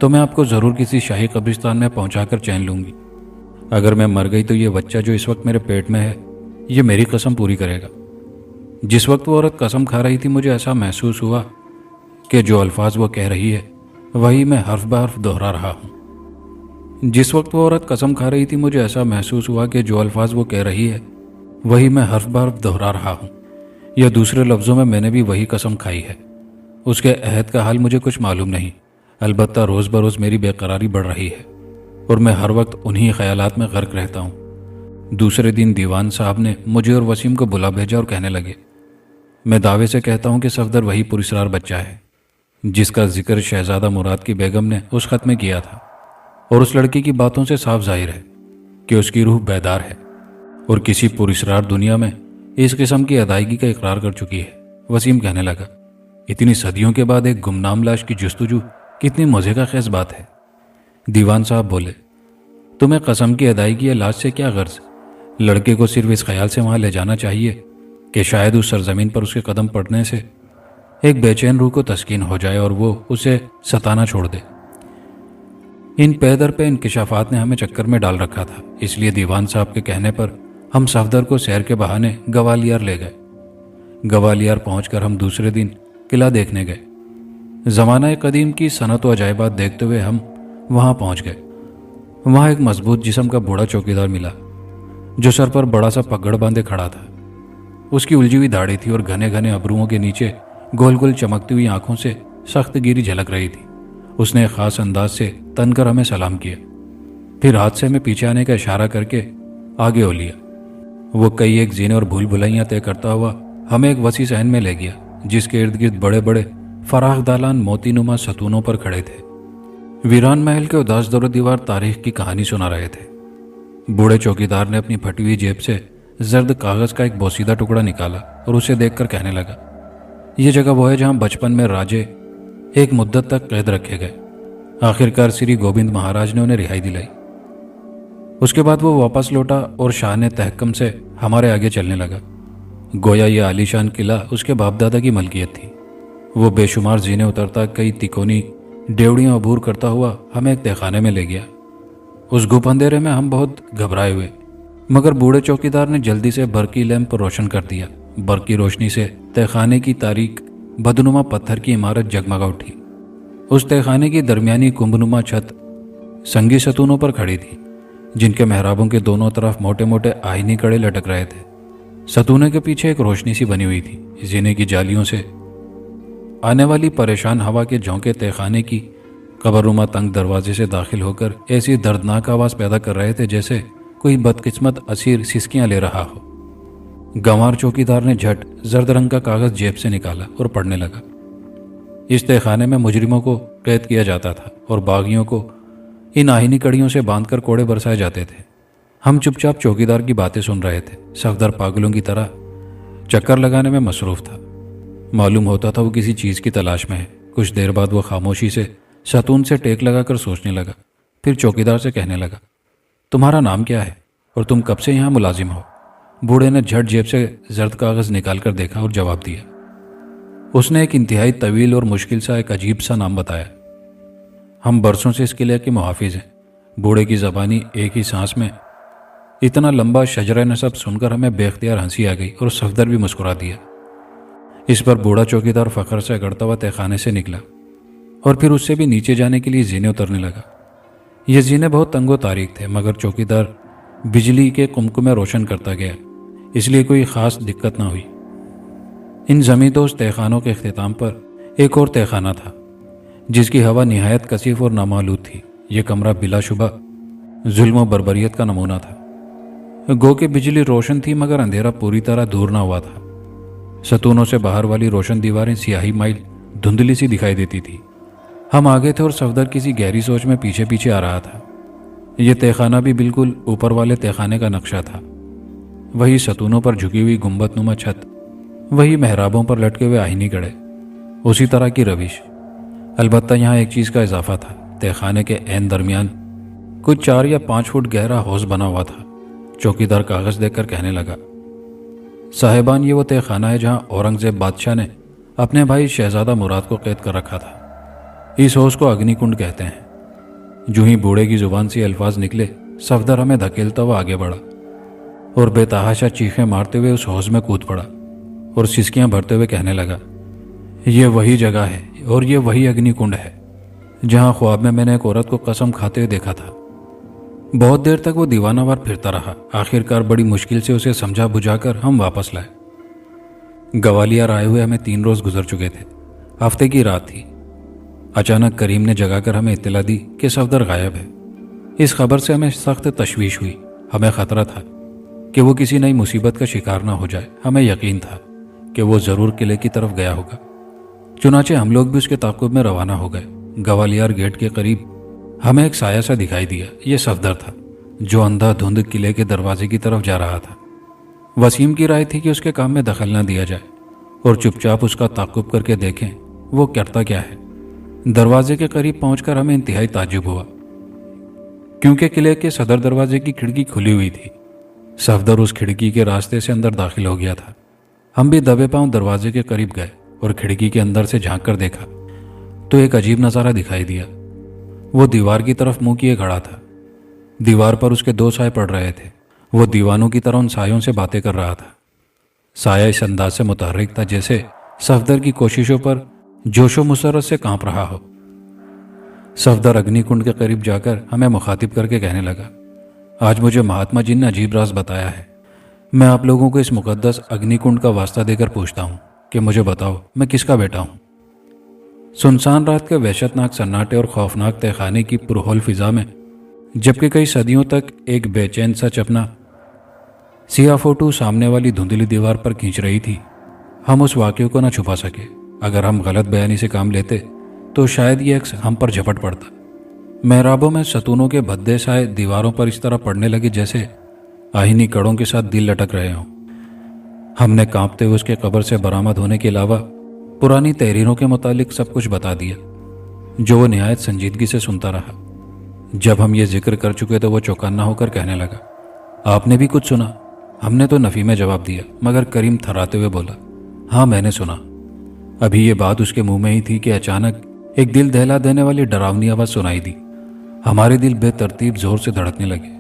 تو میں آپ کو ضرور کسی شاہی قبرستان میں پہنچا کر چین لوں گی۔ اگر میں مر گئی تو یہ بچہ جو اس وقت میرے پیٹ میں ہے یہ میری قسم پوری کرے گا۔ جس وقت وہ عورت قسم کھا رہی تھی مجھے ایسا محسوس ہوا کہ جو الفاظ وہ کہہ رہی ہے وہی میں حرف بحرف دہرا رہا ہوں۔ جس وقت وہ عورت قسم کھا رہی تھی مجھے ایسا محسوس ہوا کہ جو الفاظ وہ کہہ رہی ہے وہی میں حرف بحرف دہرا رہا ہوں، یا دوسرے لفظوں میں نے بھی وہی قسم کھائی ہے۔ اس کے عہد کا حال مجھے کچھ معلوم نہیں، البتہ روز بروز میری بے قراری بڑھ رہی ہے اور میں ہر وقت انہی خیالات میں غرق رہتا ہوں۔ دوسرے دن دیوان صاحب نے مجھے اور وسیم کو بلا بھیجا اور کہنے لگے، میں دعوے سے کہتا ہوں کہ صفدر وہی پراسرار بچہ ہے جس کا ذکر شہزادہ مراد کی بیگم نے اس خط میں کیا تھا، اور اس لڑکی کی باتوں سے صاف ظاہر ہے کہ اس کی روح بیدار ہے اور کسی پراسرار دنیا میں اس قسم کی ادائیگی کا اقرار کر چکی ہے۔ وسیم کہنے لگا، اتنی صدیوں کے بعد ایک گمنام لاش کی جستجو کتنی مزے کا خیز بات ہے۔ دیوان صاحب بولے، تمہیں قسم کی ادائیگی یا لاش سے کیا غرض؟ لڑکے کو صرف اس خیال سے وہاں لے جانا چاہیے کہ شاید اس سرزمین پر اس کے قدم پڑنے سے ایک بے چین روح کو تسکین ہو جائے اور وہ اسے ستانا چھوڑ دے۔ ان پے در پہ انکشافات نے ہمیں چکر میں ڈال رکھا تھا، اس لیے دیوان صاحب کے کہنے پر ہم صفدر کو سیر کے بہانے گوالیار لے گئے۔ گوالیار پہنچ کر ہم دوسرے دن قلعہ دیکھنے گئے۔ زمانہ قدیم کی صنعت و عجائبات دیکھتے ہوئے ہم وہاں پہنچ گئے۔ وہاں ایک مضبوط جسم کا بوڑھا چوکیدار ملا جو سر پر بڑا سا پگڑ باندھے کھڑا تھا۔ اس کی الجھی ہوئی داڑھی تھی اور گھنے گھنے ابروؤں کے نیچے گول گول چمکتی ہوئی آنکھوں سے سخت گیری جھلک رہی تھی۔ اس نے خاص انداز سے تن کر ہمیں سلام کیا، پھر ہاتھ سے ہمیں پیچھے آنے کا اشارہ کر کے آگے ہو لیا۔ وہ کئی ایک زینے اور بھول بھلائیاں طے کرتا ہوا ہمیں ایک وسیع صحن میں لے گیا جس کے ارد گرد بڑے بڑے فراخ دالان موتی نما ستونوں پر کھڑے تھے۔ ویران محل کے اداس در و دیوار تاریخ کی کہانی سنا رہے تھے۔ بوڑھے چوکیدار نے اپنی پھٹی ہوئی جیب سے زرد کاغذ کا ایک بوسیدہ ٹکڑا نکالا اور اسے دیکھ کر کہنے لگا، یہ جگہ وہ ہے جہاں بچپن میں راجے ایک مدت تک قید رکھے گئے۔ آخرکار سری گوبند مہاراج نے انہیں رہائی دلائی۔ اس کے بعد وہ واپس لوٹا اور شان تحکم سے ہمارے آگے چلنے لگا، گویا یہ عالی شان قلعہ اس کے باپ دادا کی ملکیت تھی۔ وہ بے شمار زینے اترتا کئی تکونی ڈیوڑیاں عبور کرتا ہوا ہمیں ایک تہخانے میں لے گیا۔ اس گھپ اندھیرے میں ہم بہت گھبرائے ہوئے، مگر بوڑھے چوکیدار نے جلدی سے برقی لیمپ روشن کر دیا۔ برقی روشنی سے تہخانے کی تاریک بدنما پتھر کی عمارت جگمگا اٹھی۔ اس تہخانے کی درمیانی کنبنما چھت سنگی ستونوں پر کھڑی تھی جن کے محرابوں کے دونوں طرف موٹے موٹے آئینی کڑے لٹک رہے تھے۔ ستونے کے پیچھے ایک روشنی سی بنی ہوئی تھی۔ زینے کی جالیوں سے آنے والی پریشان ہوا کے جھونکے تہخانے کی قبرنما تنگ دروازے سے داخل ہو کر ایسی دردناک آواز پیدا کر رہے تھے جیسے کوئی بدقسمت اسیر سسکیاں لے رہا ہو۔ گنوار چوکیدار نے جھٹ زرد رنگ کا کاغذ جیب سے نکالا اور پڑھنے لگا، اس تہہ خانے میں مجرموں کو قید کیا جاتا تھا اور باغیوں کو ان آہنی کڑیوں سے باندھ کر کوڑے برسائے جاتے تھے۔ ہم چپ چاپ چوکیدار کی باتیں سن رہے تھے۔ صفدر پاگلوں کی طرح چکر لگانے میں مصروف تھا۔ معلوم ہوتا تھا وہ کسی چیز کی تلاش میں ہے۔ کچھ دیر بعد وہ خاموشی سے ستون سے ٹیک لگا کر سوچنے لگا، پھر چوکیدار سے کہنے لگا، تمہارا نام کیا ہے اور تم کب سے یہاں ملازم ہو؟ بوڑھے نے جھٹ جیب سے زرد کاغذ نکال کر دیکھا اور جواب دیا۔ اس نے ایک انتہائی طویل اور مشکل سا ایک عجیب سا نام بتایا۔ ہم برسوں سے اس قلعے کے محافظ ہیں۔ بوڑھے کی زبانی ایک ہی سانس میں اتنا لمبا شجرہ نسب سن کر ہمیں بے اختیار ہنسی آ گئی اور صفدر بھی مسکرا دیا۔ اس پر بوڑھا چوکیدار فخر سے اگڑتا ہوا تہہ خانے سے نکلا اور پھر اس سے بھی نیچے جانے کے لیے زینے اترنے لگا۔ یہ زینے بہت تنگ و تاریک تھے، مگر چوکیدار بجلی کے قمقمے روشن کرتا گیا، اس لیے کوئی خاص دقت نہ ہوئی۔ ان زمیندوز تہہ خانوں کے اختتام پر ایک اور تہہ خانہ تھا جس کی ہوا نہایت کثیف اور نامعلوم تھی۔ یہ کمرہ بلا شبہ ظلم و بربریت کا نمونہ تھا۔ گو کہ بجلی روشن تھی مگر اندھیرا پوری طرح دور نہ ہوا تھا۔ ستونوں سے باہر والی روشن دیواریں سیاہی مائل دھندلی سی دکھائی دیتی تھی۔ ہم آگے تھے اور صفدر کسی گہری سوچ میں پیچھے پیچھے آ رہا تھا۔ یہ تہہ خانہ بھی بالکل اوپر والے تہہ خانے کا نقشہ تھا۔ وہی ستونوں پر جھکی ہوئی گنبد نما چھت، وہی محرابوں پر لٹکے ہوئے آہنی کڑے، اسی طرح کی روش۔ البتہ یہاں ایک چیز کا اضافہ تھا، تہہ خانے کے عین درمیان کچھ 4 یا 5 فٹ گہرا حوض بنا ہوا تھا۔ چوکیدار کاغذ دیکھ کر کہنے لگا، صاحبان یہ وہ تہہ خانہ ہے جہاں اورنگزیب بادشاہ نے اپنے بھائی شہزادہ مراد کو قید کر رکھا تھا۔ اس حوض کو اگنی کنڈ کہتے ہیں۔ جو ہی بوڑھے کی زبان سے الفاظ نکلے، صفدر ہمیں دھکیلتا ہوا آگے بڑھا اور بے تحاشا چیخیں مارتے ہوئے اس حوض میں کود پڑا اور سسکیاں بھرتے ہوئے کہنے لگا، یہ وہی جگہ ہے اور یہ وہی اگنی کنڈ ہے جہاں خواب میں نے ایک عورت کو قسم کھاتے ہوئے دیکھا تھا۔ بہت دیر تک وہ دیوانہ وار پھرتا رہا۔ آخر کار بڑی مشکل سے اسے سمجھا بجھا کر ہم واپس لائے۔ گوالیار آئے ہوئے ہمیں 3 روز گزر چکے تھے۔ ہفتے کی رات تھی۔ اچانک کریم نے جگا کر ہمیں اطلاع دی کہ صفدر غائب ہے۔ اس خبر سے ہمیں سخت تشویش ہوئی۔ ہمیں خطرہ تھا کہ وہ کسی نئی مصیبت کا شکار نہ ہو جائے۔ ہمیں یقین تھا کہ وہ ضرور قلعے کی طرف گیا ہوگا۔ چنانچہ ہم لوگ بھی اس کے تعاقب میں روانہ ہو گئے۔ گوالیار گیٹ کے قریب ہمیں ایک سایہ سا دکھائی دیا۔ یہ صفدر تھا جو اندھا دھند قلعے کے دروازے کی طرف جا رہا تھا۔ وسیم کی رائے تھی کہ اس کے کام میں دخل نہ دیا جائے اور چپ چاپ اس کا تعاقب کر کے دیکھیں وہ کرتا کیا ہے۔ دروازے کے قریب پہنچ کر ہمیں انتہائی تعجب ہوا کیونکہ قلعے کے صدر دروازے کی کھڑکی کھلی ہوئی تھی۔ صفدر اس کھڑکی کے راستے سے اندر داخل ہو گیا تھا۔ ہم بھی دبے پاؤں دروازے کے قریب گئے اور کھڑکی کے اندر سے جھانک کر دیکھا تو ایک عجیب نظارہ دکھائی دیا۔ وہ دیوار کی طرف منہ کیے کھڑا تھا۔ دیوار پر اس کے 2 سائے پڑ رہے تھے۔ وہ دیوانوں کی طرح ان سایوں سے باتیں کر رہا تھا۔ سایہ اس انداز سے متحرک تھا جیسے صفدر کی کوششوں پر جوش و مسرت سے کانپ رہا ہو۔ صفدر اگنی کنڈ کے قریب جا کر ہمیں مخاطب کر کے کہنے لگا، آج مجھے مہاتما جی نے عجیب راز بتایا ہے۔ میں آپ لوگوں کو اس مقدس اگنی کنڈ کا واسطہ دے کر پوچھتا ہوں کہ مجھے بتاؤ میں کس کا بیٹا ہوں۔ سنسان رات کے وحشتناک سناٹے اور خوفناک تہہ خانے کی پرہول فضا میں جبکہ کئی صدیوں تک ایک بے چین سا چپنا سیاہ فوٹو سامنے والی دھندلی دیوار پر کھینچ رہی تھی، ہم اس واقعے کو نہ چھپا سکے۔ اگر ہم غلط بیانی سے کام لیتے تو شاید یہ عکس ہم پر جھپٹ پڑتا۔ محرابوں میں ستونوں کے بھدے سائے دیواروں پر اس طرح پڑنے لگے جیسے آہنی کڑوں کے ساتھ دل لٹک رہے ہوں۔ ہم نے کانپتے ہوئے اس کے قبر سے برآمد ہونے کے علاوہ پرانی تحریروں کے متعلق سب کچھ بتا دیا جو وہ نہایت سنجیدگی سے سنتا رہا۔ جب ہم یہ ذکر کر چکے تو وہ چوکنا ہو کر کہنے لگا، آپ نے بھی کچھ سنا؟ ہم نے تو نفی میں جواب دیا، مگر کریم تھراتے ہوئے بولا، ہاں میں نے سنا۔ ابھی یہ بات اس کے منہ میں ہی تھی کہ اچانک ایک دل دہلا دینے والی ڈراؤنی آواز سنائی دی۔ ہمارے دل بے ترتیب زور سے دھڑکنے لگے۔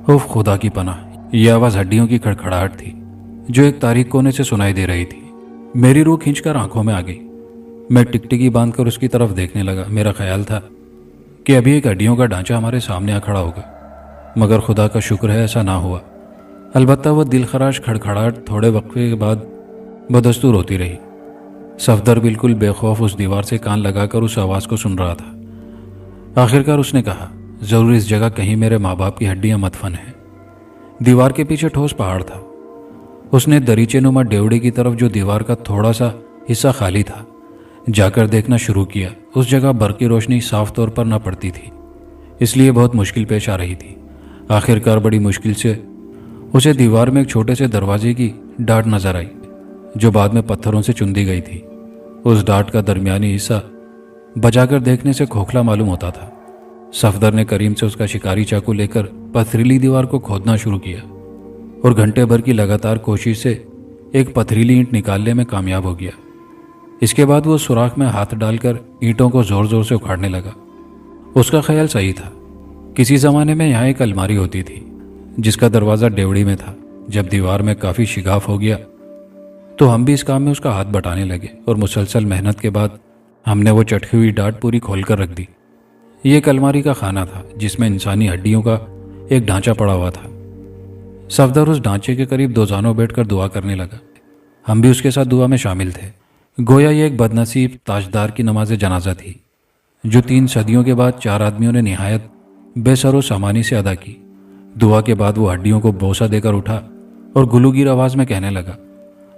اوف خدا کی پناہ! یہ آواز ہڈیوں کی کھڑکھڑاہٹ تھی جو ایک تاریک کونے سے سنائی دے رہی تھی۔ میری روح کھینچ کر آنکھوں میں آ گئی۔ میں ٹکٹکی باندھ کر اس کی طرف دیکھنے لگا۔ میرا خیال تھا کہ ابھی ایک ہڈیوں کا ڈھانچہ ہمارے سامنے آ کھڑا ہوگا، مگر خدا کا شکر ہے ایسا نہ ہوا۔ البتہ وہ دل خراش کھڑکھڑاہٹ تھوڑے وقفے کے بعد بدستور ہوتی رہی۔ صفدر بالکل بے خوف اس دیوار سے کان لگا کر اس آواز کو سن رہا تھا۔ آخرکار اس نے کہا، ضرور اس جگہ کہیں میرے ماں باپ کی ہڈیاں مدفن ہیں۔ دیوار کے پیچھے ٹھوس پہاڑ تھا۔ اس نے دریچے نما ڈیوڑے کی طرف جو دیوار کا تھوڑا سا حصہ خالی تھا جا کر دیکھنا شروع کیا۔ اس جگہ برقی روشنی صاف طور پر نہ پڑتی تھی، اس لیے بہت مشکل پیش آ رہی تھی۔ آخر کار بڑی مشکل سے اسے دیوار میں ایک چھوٹے سے دروازے کی ڈاٹ نظر آئی، جو بعد میں پتھروں سے چن دی گئی تھی۔ اس ڈاٹ کا درمیانی حصہ بجا کر دیکھنے سے کھوکھلا معلوم ہوتا تھا۔ صفدر نے کریم سے اس کا شکاری چاقو لے کر پتھریلی دیوار کو کھودنا شروع کیا اور گھنٹے بھر کی لگاتار کوشش سے ایک پتھریلی اینٹ نکالنے میں کامیاب ہو گیا۔ اس کے بعد وہ سوراخ میں ہاتھ ڈال کر اینٹوں کو زور زور سے اکھاڑنے لگا۔ اس کا خیال صحیح تھا۔ کسی زمانے میں یہاں ایک الماری ہوتی تھی جس کا دروازہ ڈیوڑی میں تھا۔ جب دیوار میں کافی شگاف ہو گیا تو ہم بھی اس کام میں اس کا ہاتھ بٹانے لگے اور مسلسل محنت کے بعد ہم نے وہ چٹکی ہوئی ڈاٹ پوری کھول کر رکھ دی۔ یہ ایک الماری کا خانہ تھا جس میں انسانی ہڈیوں کا ایک ڈھانچہ پڑا ہوا تھا۔ صفدر اس ڈھانچے کے قریب دوزانوں بیٹھ کر دعا کرنے لگا۔ ہم بھی اس کے ساتھ دعا میں شامل تھے۔ گویا یہ ایک بدنصیب تاجدار کی نماز جنازہ تھی جو 3 صدیوں کے بعد 4 آدمیوں نے نہایت بے سر و سامانی سے ادا کی۔ دعا کے بعد وہ ہڈیوں کو بوسہ دے کر اٹھا اور گلوگیر آواز میں کہنے لگا،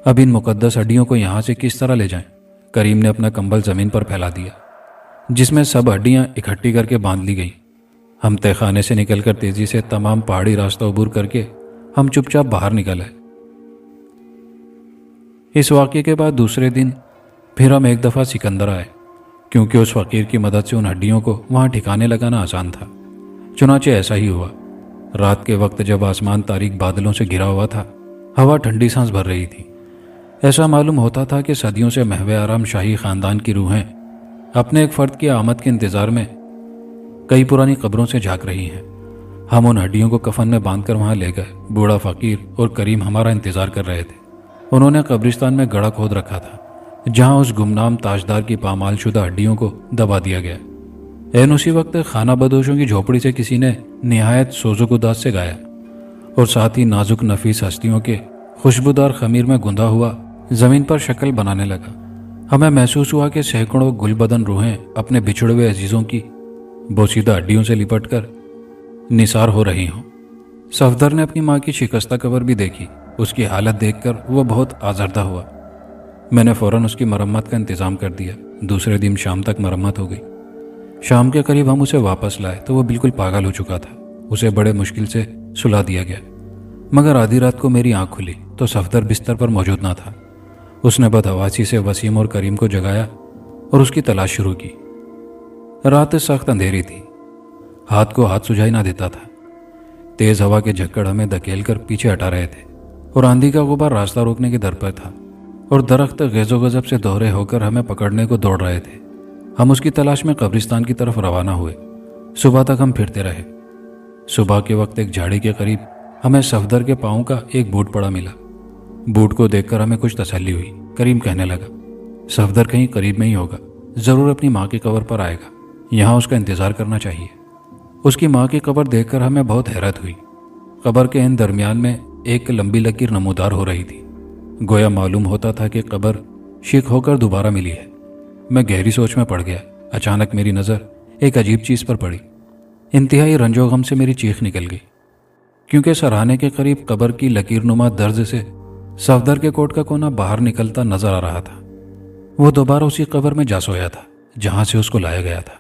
اب ان مقدس ہڈیوں کو یہاں سے کس طرح لے جائیں؟ کریم نے اپنا کمبل زمین پر پھیلا دیا جس میں سب ہڈیاں اکٹھی کر کے باندھ لی گئیں۔ ہم تہ خانے سے نکل کر تیزی سے تمام پہاڑی راستہ عبور کر کے ہم چپ چاپ باہر نکل آئے۔ اس واقعے کے بعد دوسرے دن پھر ہم ایک دفعہ سکندر آئے، کیونکہ اس فقیر کی مدد سے ان ہڈیوں کو وہاں ٹھکانے لگانا آسان تھا۔ چنانچہ ایسا ہی ہوا۔ رات کے وقت جب آسمان تاریک بادلوں سے گھرا ہوا تھا، ہوا ٹھنڈی سانس بھر رہی تھی۔ ایسا معلوم ہوتا تھا کہ صدیوں سے محو آرام شاہی خاندان کی روحیں اپنے ایک فرد کی آمد کے انتظار میں کئی پرانی قبروں سے جھانک رہی ہیں۔ ہم ان ہڈیوں کو کفن میں باندھ کر وہاں لے گئے۔ بوڑھا فقیر اور کریم ہمارا انتظار کر رہے تھے۔ انہوں نے قبرستان میں گڑھا کھود رکھا تھا جہاں اس گمنام تاجدار کی پامال شدہ ہڈیوں کو دبا دیا گیا۔ عین اسی وقت خانہ بدوشوں کی جھوپڑی سے کسی نے نہایت سوزو گداز سے گایا اور ساتھ ہی نازک نفیس ہستیوں کے خوشبودار خمیر میں گندھا ہوا زمین پر شکل بنانے لگا۔ ہمیں محسوس ہوا کہ سینکڑوں گل بدن روحیں اپنے بچھڑے ہوئے عزیزوں کی بوسیدہ ہڈیوں سے لپٹ کر نثار ہو رہی ہوں۔ صفدر نے اپنی ماں کی شکستہ قبر بھی دیکھی۔ اس کی حالت دیکھ کر وہ بہت آزردہ ہوا۔ میں نے فوراً اس کی مرمت کا انتظام کر دیا۔ دوسرے دن شام تک مرمت ہو گئی۔ شام کے قریب ہم اسے واپس لائے تو وہ بالکل پاگل ہو چکا تھا۔ اسے بڑے مشکل سے سلا دیا گیا، مگر آدھی رات کو میری آنکھ کھلی تو صفدر بستر پر موجود نہ تھا۔ اس نے بدحواسی سے وسیم اور کریم کو جگایا اور اس کی تلاش شروع کی۔ رات سخت اندھیری تھی، ہاتھ کو ہاتھ سجھائی نہ دیتا تھا۔ تیز ہوا کے جھکڑ ہمیں دھکیل کر پیچھے ہٹا رہے تھے اور آندھی کا غبار راستہ روکنے کے در پر تھا اور درخت غیظ و غضب سے دوہرے ہو کر ہمیں پکڑنے کو دوڑ رہے تھے۔ ہم اس کی تلاش میں قبرستان کی طرف روانہ ہوئے۔ صبح تک ہم پھرتے رہے۔ صبح کے وقت ایک جھاڑی کے قریب ہمیں صفدر کے پاؤں کا ایک بوٹ پڑا ملا۔ بوٹ کو دیکھ کر ہمیں کچھ تسلی ہوئی۔ کریم کہنے لگا، صفدر کہیں قریب میں ہی ہوگا، ضرور اپنی ماں کی قبر پر آئے گا، یہاں اس کا انتظار کرنا چاہیے۔ اس کی ماں کی قبر دیکھ کر ہمیں بہت حیرت ہوئی۔ قبر کے ان درمیان میں ایک لمبی لکیر نمودار ہو رہی تھی، گویا معلوم ہوتا تھا کہ قبر شک ہو کر دوبارہ ملی ہے۔ میں گہری سوچ میں پڑ گیا۔ اچانک میری نظر ایک عجیب چیز پر پڑی۔ انتہائی رنج و غم سے میری چیخ نکل گئی، کیونکہ سرہانے کے قریب قبر کی لکیر نما درز سے صفدر کے کوٹ کا کونا باہر نکلتا نظر آ رہا تھا۔ وہ دوبارہ اسی قبر میں جا سویا تھا جہاں سے اس کو لایا گیا تھا۔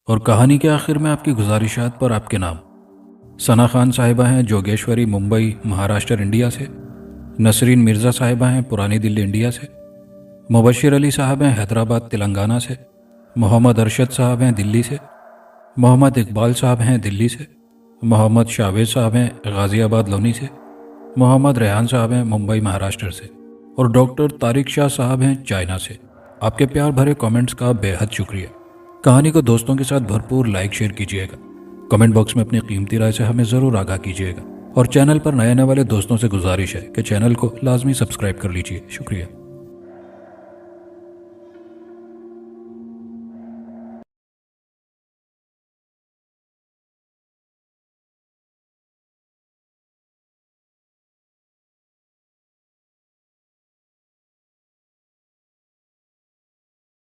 اور کہانی کے آخر میں آپ کی گزارشات پر آپ کے نام: ثنا خان صاحبہ ہیں جوگیشوری، ممبئی، مہاراشٹر، انڈیا سے۔ نسرین مرزا صاحبہ ہیں پرانی دلی، انڈیا سے۔ مبشر علی صاحب ہیں حیدرآباد، تلنگانہ سے۔ محمد ارشد صاحب ہیں دلی سے۔ محمد اقبال صاحب ہیں دلی سے۔ محمد شاویز صاحب ہیں غازی آباد، لونی سے۔ محمد ریحان صاحب ہیں ممبئی، مہاراشٹر سے۔ اور ڈاکٹر طارق شاہ صاحب ہیں چائنا سے۔ آپ کے پیار بھرے کامنٹس کا بے حد شکریہ۔ کہانی کو دوستوں کے ساتھ بھرپور لائک شیئر کیجیے گا۔ کمنٹ باکس میں اپنی قیمتی رائے سے ہمیں ضرور آگاہ کیجیے گا، اور چینل پر نئے آنے والے دوستوں سے گزارش ہے کہ چینل کو لازمی سبسکرائب کر لیجیے۔ شکریہ۔